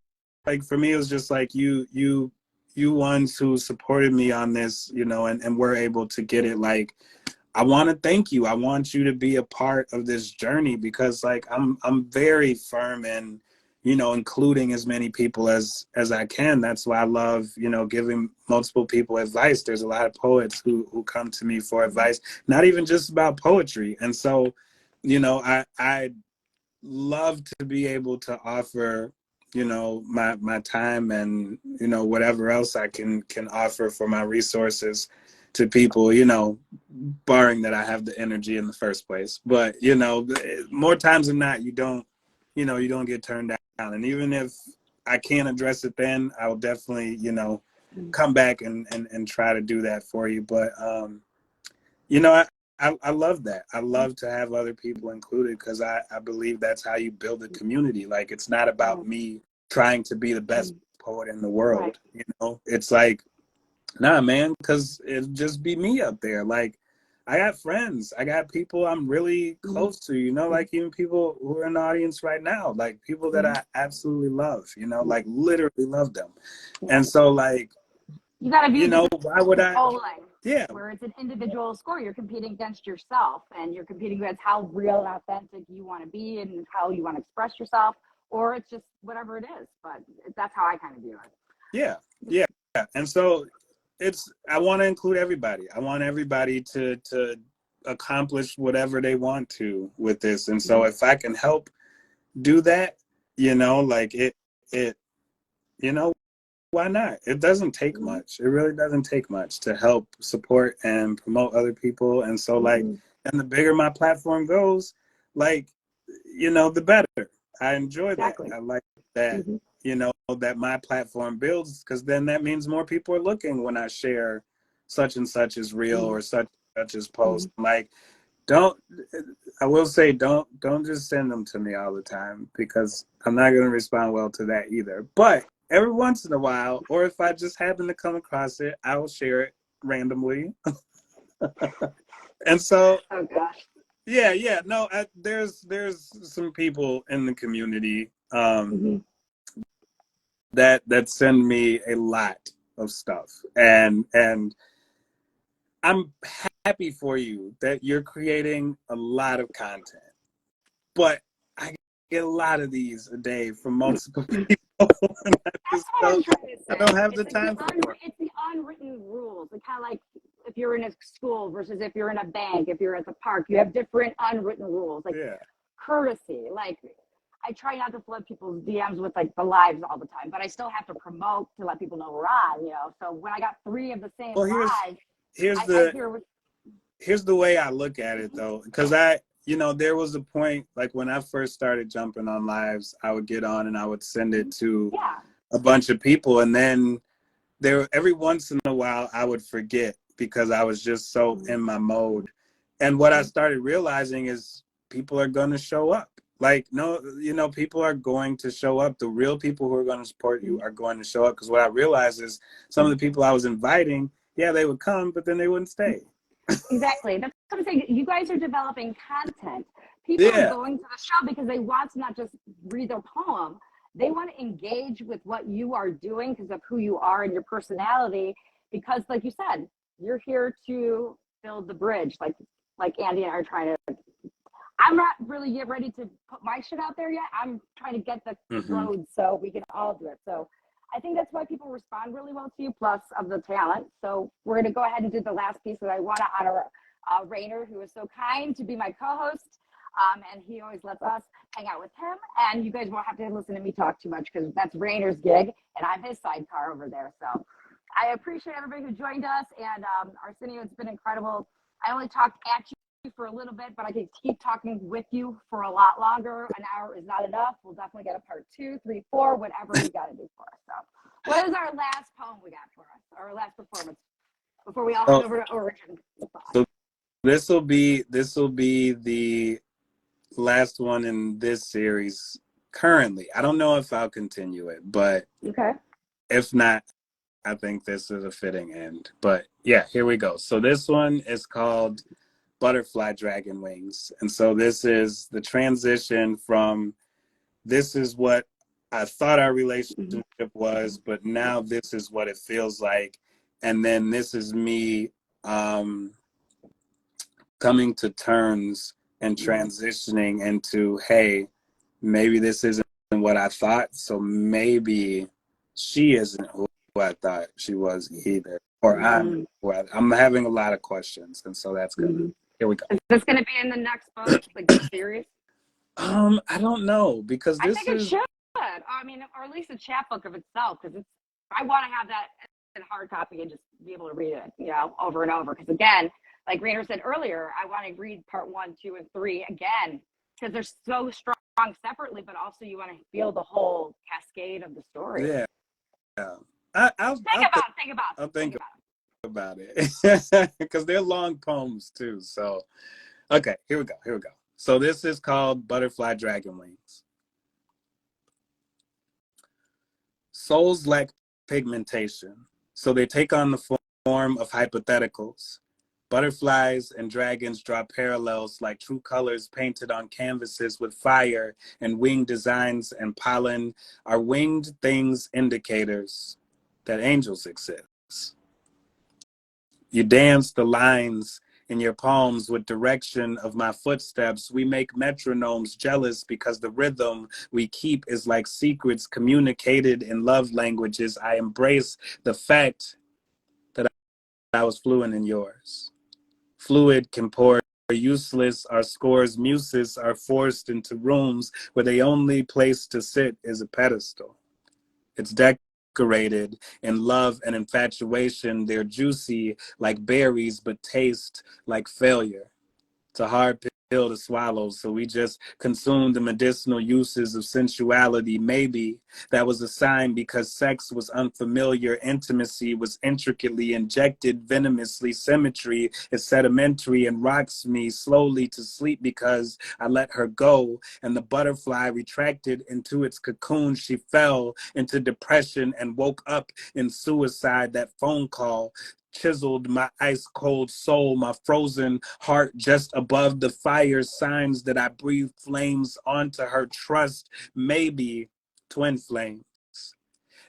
like for me, it was just like you ones who supported me on this, and were able to get it. Like, I want to thank you. I want you to be a part of this journey because like I'm very firm in, including as many people as I can. That's why I love, giving multiple people advice. There's a lot of poets who come to me for advice, not even just about poetry. And so, I love to be able to offer, my time and, whatever else I can offer for my resources to people, barring that I have the energy in the first place. But, more times than not, you don't get turned down. And even if I can't address it then, I will definitely, come back and try to do that for you. But, I love that. I love to have other people included because I believe that's how you build a community. Like, it's not about me trying to be the best poet in the world. It's like, nah, man, because it'd just be me up there. Like, I got friends. I got people I'm really close to, like even people who are in the audience right now, like people that I absolutely love, like literally love them. And so like, you got to be, why would I? Yeah. Where it's an individual score, you're competing against yourself and you're competing against how real and authentic you want to be and how you want to express yourself, or it's just whatever it is. But that's how I kind of view it. Yeah. And so I want to include everybody. I want everybody to accomplish whatever they want to with this. And so if I can help do that, like it, why not? It doesn't take much. It really doesn't take much to help support and promote other people. And so like, and the bigger my platform goes, like, the better. I enjoy that. I like that, that my platform builds, because then that means more people are looking when I share such and such is real or such and such is post. Like, I will say, don't just send them to me all the time, because I'm not going to respond well to that either. But every once in a while, or if I just happen to come across it, I will share it randomly. And so, oh gosh, no, there's some people in the community that send me a lot of stuff, and I'm happy for you that you're creating a lot of content, but I get a lot of these a day from multiple people. I don't have the time for it. It's the unwritten rules. It's kind of like if you're in a school versus if you're in a bank, if you're at the park, you have different unwritten rules, like courtesy. Like, I try not to flood people's DMs with like the lives all the time, but I still have to promote to let people know we're on, So when I got 3 of the same lives, here's the way I look at it though, because you know, there was a point, like when I first started jumping on lives, I would get on and I would send it to Yeah. a bunch of people. And then every once in a while I would forget because I was just so in my mode. And what I started realizing is people are going to show up. Like, no, you know, people are going to show up. The real people who are going to support you are going to show up. Because what I realized is some of the people I was inviting, yeah, they would come, but then they wouldn't stay. Exactly. That's what I'm saying. You guys are developing content. People are Yeah. going to the show because they want to not just read their poem, they want to engage with what you are doing because of who you are and your personality. Because, like you said, you're here to build the bridge. Like Andy and I are trying to. I'm not really yet ready to put my shit out there yet. I'm trying to get the road so we can all do it. So I think that's why people respond really well to you, plus of the talent. So we're going to go ahead and do the last piece. And I want to honor Rainer, who is so kind to be my co-host. And he always lets us hang out with him. And you guys won't have to listen to me talk too much because that's Rainer's gig. And I'm his sidecar over there. So I appreciate everybody who joined us. And Arsenio, it's been incredible. I only talked at you for a little bit, but I could keep talking with you for a lot longer. An hour is not enough. We'll definitely get a part 2, 3, 4, whatever you got to do for us. So what is our last poem we got for us, our last performance before we all head over to Origin? So this will be the last one in this series currently. I don't know if I'll continue it, but okay. If not, I think this is a fitting end. But yeah, here we go. So this one is called Butterfly Dragon Wings. And so this is the transition from this is what I thought our relationship was, but now this is what it feels like. And then this is me coming to terms and transitioning into, hey, maybe this isn't what I thought. So maybe she isn't who I thought she was either. Or I'm having a lot of questions. And so that's good. Here we go. Is this going to be in the next book, like this series? I don't know because I think it should. I mean, or at least a chapbook of itself, because it's. I want to have that in hard copy and just be able to read it, you know, over and over. Because again, like Rainer said earlier, I want to read part 1, 2, and 3 again because they're so strong separately, but also you want to feel the whole cascade of the story. Yeah. I'll think about it because they're long poems too. So, okay, here we go. So this is called Butterfly Dragon Wings. Souls lack pigmentation, so they take on the form of hypotheticals. Butterflies and dragons draw parallels like true colors painted on canvases with fire, and winged designs and pollen are winged things indicators that angels exist. You dance the lines in your palms with direction of my footsteps. We make metronomes jealous because the rhythm we keep is like secrets communicated in love languages. I embrace the fact that I was fluent in yours. Fluid can pour useless, our scores muses are forced into rooms where the only place to sit is a pedestal. It's decorated in love and infatuation. They're juicy like berries, but taste like failure. It's a hard pill to swallow, so we just consume the medicinal uses of sensuality. Maybe that was a sign because sex was unfamiliar, intimacy was intricately injected venomously, symmetry is sedimentary and rocks me slowly to sleep because I let her go, and the butterfly retracted into its cocoon. She fell into depression and woke up in suicide. That phone call chiseled my ice cold soul, my frozen heart just above the fire, signs that I breathe flames onto her trust. Maybe twin flames,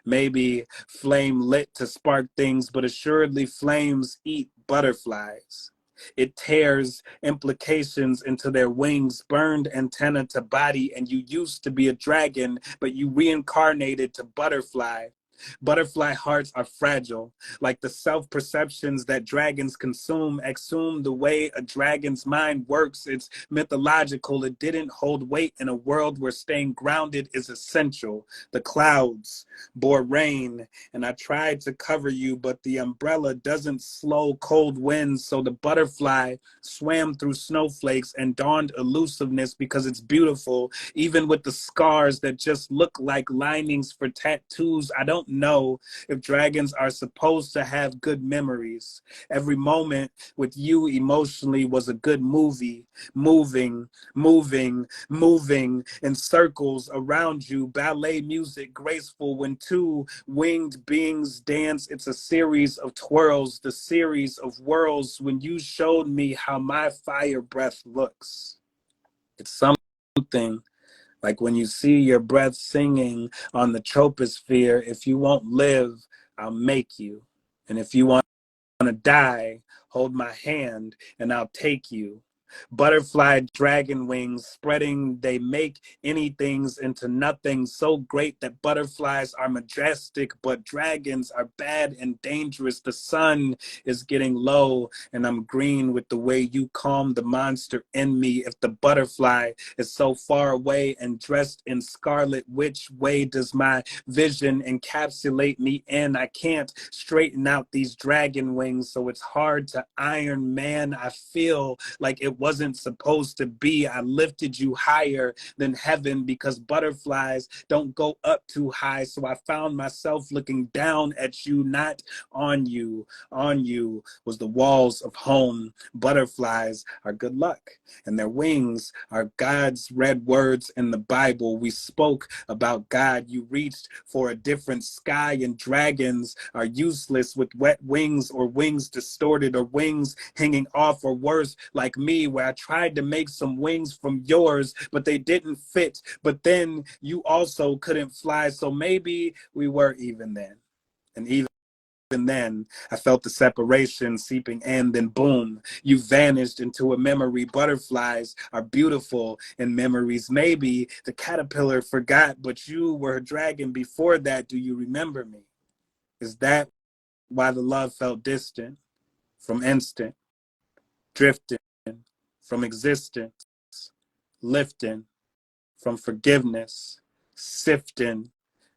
maybe flame lit to spark things, but assuredly flames eat butterflies. It tears implications into their wings, burned antenna to body, and you used to be a dragon, but you reincarnated to butterfly. Butterfly hearts are fragile, like the self-perceptions that dragons consume, exhume the way a dragon's mind works. It's mythological. It didn't hold weight in a world where staying grounded is essential. The clouds bore rain, and I tried to cover you, but the umbrella doesn't slow cold winds, so the butterfly swam through snowflakes and donned elusiveness because it's beautiful, even with the scars that just look like linings for tattoos. I don't know if dragons are supposed to have good memories. Every moment with you emotionally was a good movie, moving, moving, moving in circles around you. Ballet music graceful when two winged beings dance. It's a series of twirls, the series of whirls when you showed me how my fire breath looks. It's something like when you see your breath singing on the troposphere. If you won't live, I'll make you. And if you want to die, hold my hand and I'll take you. Butterfly dragon wings spreading, they make anythings into nothing. So great that butterflies are majestic, but dragons are bad and dangerous. The sun is getting low and I'm green with the way you calm the monster in me. If the butterfly is so far away and dressed in scarlet, which way does my vision encapsulate me in? I can't straighten out these dragon wings, so it's hard to iron. Man, I feel like it wasn't supposed to be. I lifted you higher than heaven because butterflies don't go up too high. So I found myself looking down at you, not on you. On you was the walls of home. Butterflies are good luck, and their wings are God's red words in the Bible. We spoke about God. You reached for a different sky, and dragons are useless with wet wings, or wings distorted, or wings hanging off, or worse, like me, where I tried to make some wings from yours, but they didn't fit. But then you also couldn't fly, so maybe we were even then. And even then, I felt the separation seeping in, then boom, you vanished into a memory. Butterflies are beautiful in memories. Maybe the caterpillar forgot, but you were a dragon before that. Do you remember me? Is that why the love felt distant, from instant, drifting, from existence, lifting, from forgiveness, sifting,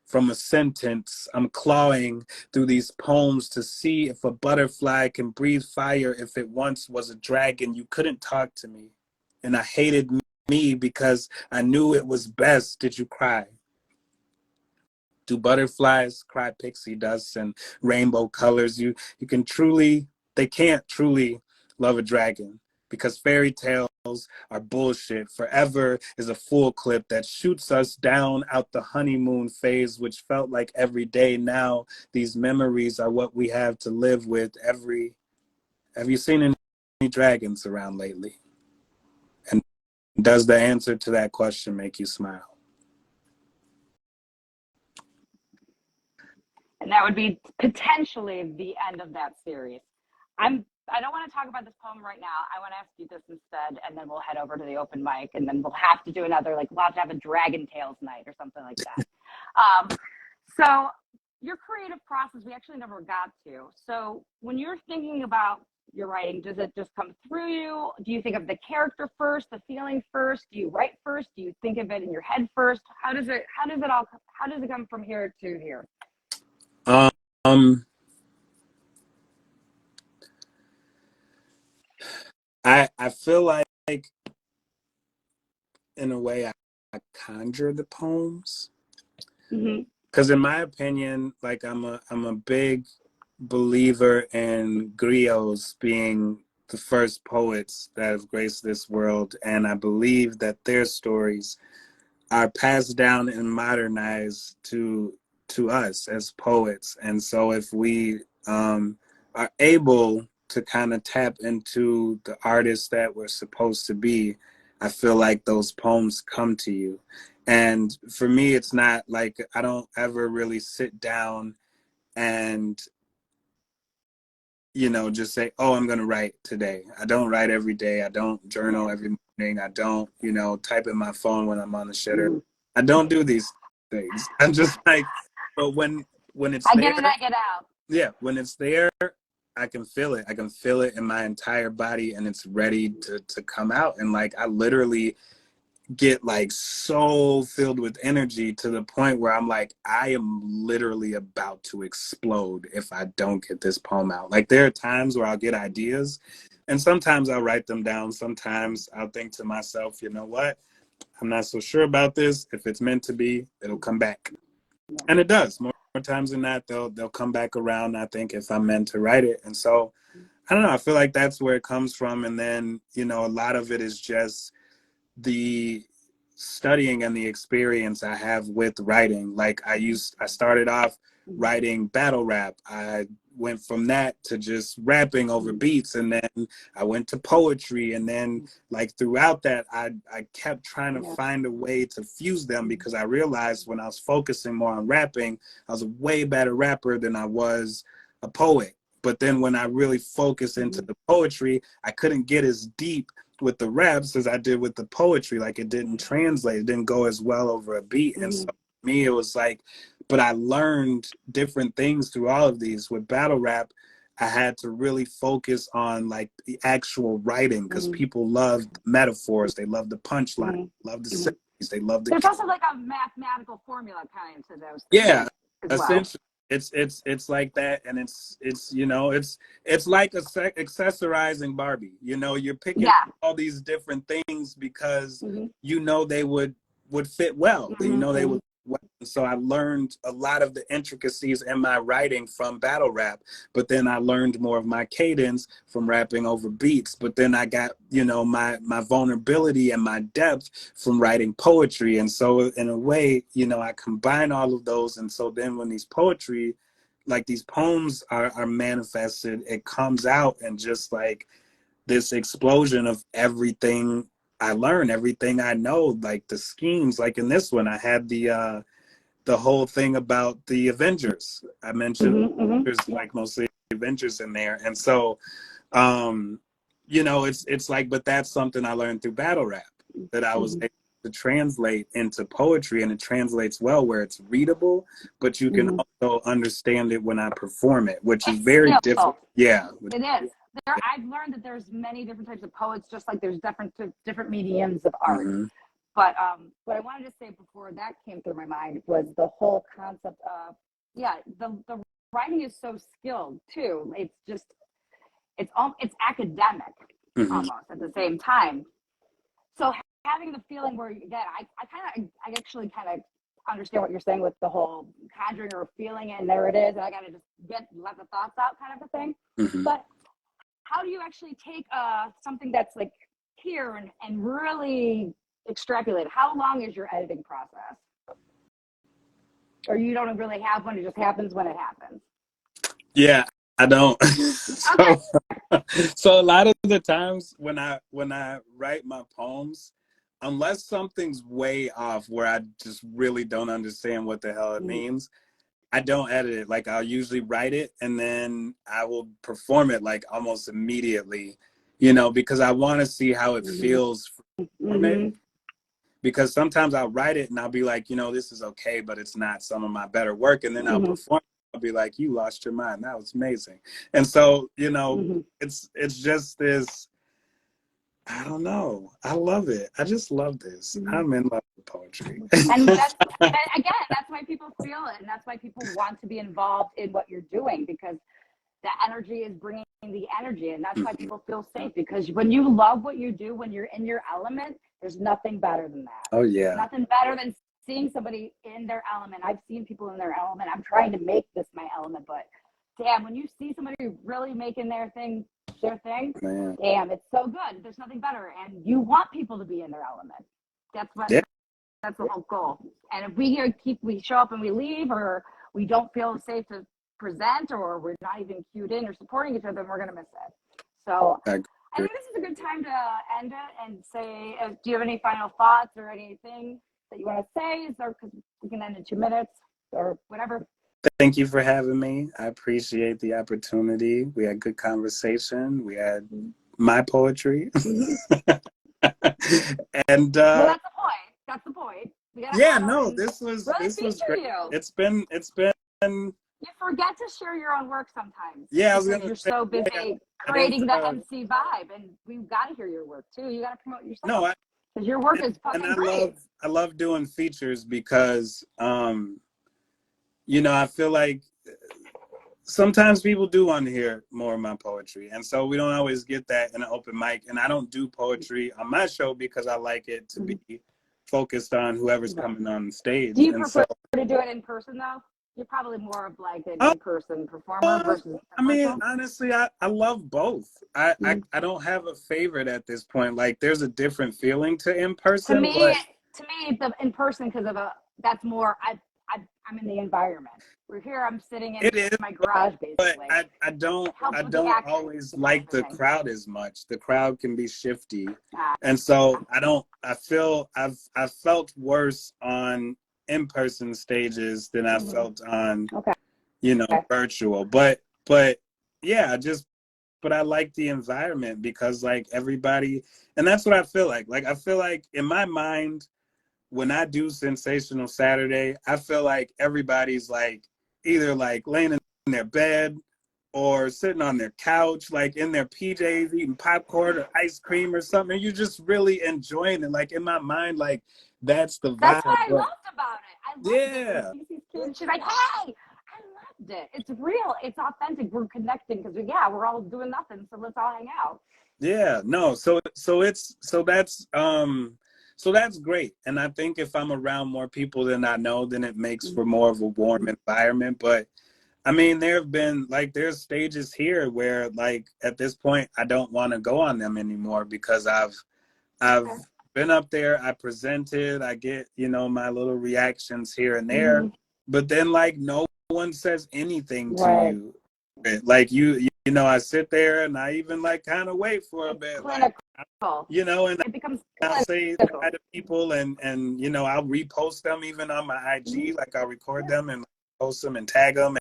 from a sentence? I'm clawing through these poems to see if a butterfly can breathe fire. If it once was a dragon, you couldn't talk to me. And I hated me because I knew it was best. Did you cry? Do butterflies cry pixie dust and rainbow colors? They can't truly love a dragon because fairy tales are bullshit. Forever is a full clip that shoots us down out the honeymoon phase, which felt like every day. Now these memories are what we have to live with. Have you seen any dragons around lately? And does the answer to that question make you smile? And that would be potentially the end of that series. I don't want to talk about this poem right now. I want to ask you this instead, and then we'll head over to the open mic, and then we'll have to do another, like, we'll have to have a Dragon Tales night or something like that. So your creative process, we actually never got to. So when you're thinking about your writing, does it just come through you? Do you think of the character first, the feeling first? Do you write first? Do you think of it in your head first? How does it come from here to here? I feel like in a way I conjure the poems, because in my opinion, like I'm a big believer in griots being the first poets that have graced this world, and I believe that their stories are passed down and modernized to us as poets. And so if we are able to kind of tap into the artists that we're supposed to be, I feel like those poems come to you. And for me, it's not like I don't ever really sit down and just say, oh, I'm going to write today. I don't write every day. I don't journal every morning. I don't, type in my phone when I'm on the shitter. I don't do these things. I'm just like, but when when it's I there, get it, I get out. yeah, when it's there, I can feel it. I can feel it in my entire body, and it's ready to come out. And like, I literally get like so filled with energy to the point where I'm like, I am literally about to explode if I don't get this poem out. Like, there are times where I'll get ideas, and sometimes I'll write them down. Sometimes I'll think to myself, you know what? I'm not so sure about this. If it's meant to be, it'll come back. And it does. More times than not, they'll come back around, I think, if I'm meant to write it. And so, I don't know, I feel like that's where it comes from. And then, you know, a lot of it is just the studying and the experience I have with writing. Like, I started off writing battle rap. I went from that to just rapping over beats, and then I went to poetry, and then like throughout that I kept trying to find a way to fuse them, because I realized when I was focusing more on rapping, I was a way better rapper than I was a poet. But then when I really focused into the poetry, I couldn't get as deep with the raps as I did with the poetry. Like, it didn't translate, it didn't go as well over a beat. And so for me, it was like, but I learned different things through all of these. With battle rap, I had to really focus on like the actual writing, because people love the metaphors, they love the punchline, love the series, they love the. There's also like a mathematical formula kind to those things. Yeah, as well. essentially. It's like that, and it's you know, it's like accessorizing Barbie. You know, you're picking all these different things because you know they would fit well. You know they would. So I learned a lot of the intricacies in my writing from battle rap, but then I learned more of my cadence from rapping over beats. But then I got, you know, my vulnerability and my depth from writing poetry. And so in a way, you know, I combine all of those. And so then when these poetry, like these poems are manifested, it comes out and just like this explosion of everything I learned, everything I know, like the schemes. Like in this one, I had the whole thing about the Avengers. I mentioned there's like mostly Avengers in there. And so, you know, it's like, but that's something I learned through battle rap, that I was able to translate into poetry, and it translates well where it's readable, but you can also understand it when I perform it, which is very different. Yeah. It is. I've learned that there's many different types of poets, just like there's different mediums of art. But what I wanted to say before that came through my mind was the whole concept of, the writing is so skilled too. It's just, it's academic almost at the same time. So having the feeling where, again, I actually kind of understand what you're saying with the whole conjuring or feeling it, and there it is, and I got to just let the thoughts out kind of a thing. But how do you actually take something that's like here and really extrapolate? How long is your editing process? Or you don't really have one, it just happens when it happens? Yeah, I don't. So a lot of the times when I write my poems, unless something's way off where I just really don't understand what the hell it means, I don't edit it. Like, I'll usually write it and then I will perform it like almost immediately, you know, because I want to see how it feels from it. Because sometimes I'll write it and I'll be like, you know, this is okay, but it's not some of my better work. And then I'll perform it, I'll be like, you lost your mind. That was amazing. And so, you know, it's just this, I don't know. I love it. I just love this. I'm in love with poetry. And that's why people feel it. And that's why people want to be involved in what you're doing, because the energy is bringing the energy. And that's why people feel safe, because when you love what you do, when you're in your element, there's nothing better than that. Oh, yeah. There's nothing better than seeing somebody in their element. I've seen people in their element. I'm trying to make this my element, but damn, when you see somebody really making their thing, man, damn, it's so good. There's nothing better. And you want people to be in their element. That's the whole goal. And if we show up and we leave, or we don't feel safe to present, or we're not even cued in or supporting each other, then we're going to miss it. So I think this is a good time to end it and say, do you have any final thoughts or anything that you want to say? Is there, because we can end in 2 minutes or whatever. Thank you for having me. I appreciate the opportunity. We had good conversation. We had my poetry. And well, that's the point. That's the point. Yeah, no, this was really great. you. It's been You forget to share your own work sometimes. Yeah, I was because gonna you're say, so yeah, busy I don't. creating the MC vibe, and we've got to hear your work too. You got to promote No, yourself because your work is and fucking great. I love doing features because you know, I feel like sometimes people do want to hear more of my poetry, and so we don't always get that in an open mic. And I don't do poetry on my show because I like it to be focused on whoever's coming on stage. Do you And prefer so, to do it in person though? You're probably more of like an oh, in-person performer versus I mean, virtual. honestly, I love both. I don't have a favorite at this point. Like, there's a different feeling to in To person, me, but the in person because of that's more. I'm in the environment. We're here. I'm sitting in it is. my garage But basically. I don't It helps I with the don't accent always and like the everything. crowd as much. The crowd can be shifty, Uh, and so I feel I've felt worse on in-person stages than I felt on okay. virtual. But yeah, but I like the environment because like everybody, and that's what I feel like. Like I feel like in my mind, when I do Sensational Saturday, I feel like everybody's like either like laying in their bed or sitting on their couch, like in their PJs, eating popcorn or ice cream or something. You're just really enjoying it. Like in my mind, like that's the That's what vibe. I loved about it. I loved it when Yeah. Cece's kid. She's like, "Hey, I loved it. It's real. It's authentic. We're connecting because we're all doing nothing. So let's all hang out." Yeah. No. So that's great. And I think if I'm around more people than I know, then it makes for more of a warm environment. But I mean, there's stages here where like at this point I don't want to go on them anymore because I've been up there, I presented, I get, my little reactions here and there, but then like no one says anything to Right. you. Like I sit there and I even like kind of wait for a bit, Clinical. and It becomes I'll say clinical. hi to people and I'll repost them even on my IG, like I'll record them and post them and tag them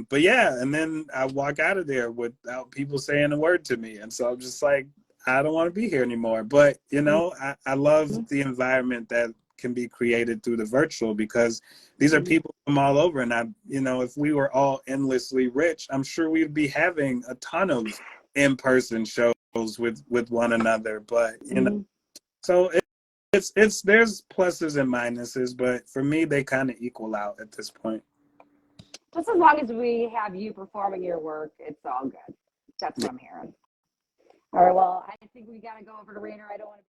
but yeah, and then I walk out of there without people saying a word to me. And so I'm just like, I don't want to be here anymore. But, I love the environment that can be created through the virtual because these are people from all over. And if we were all endlessly rich, I'm sure we'd be having a ton of in-person shows with one another. But, so it's there's pluses and minuses, but for me, they kind of equal out at this point. Just as long as we have you performing your work, it's all good. That's what I'm hearing. All right. Well, I think we got to go over to Rainer. I don't want to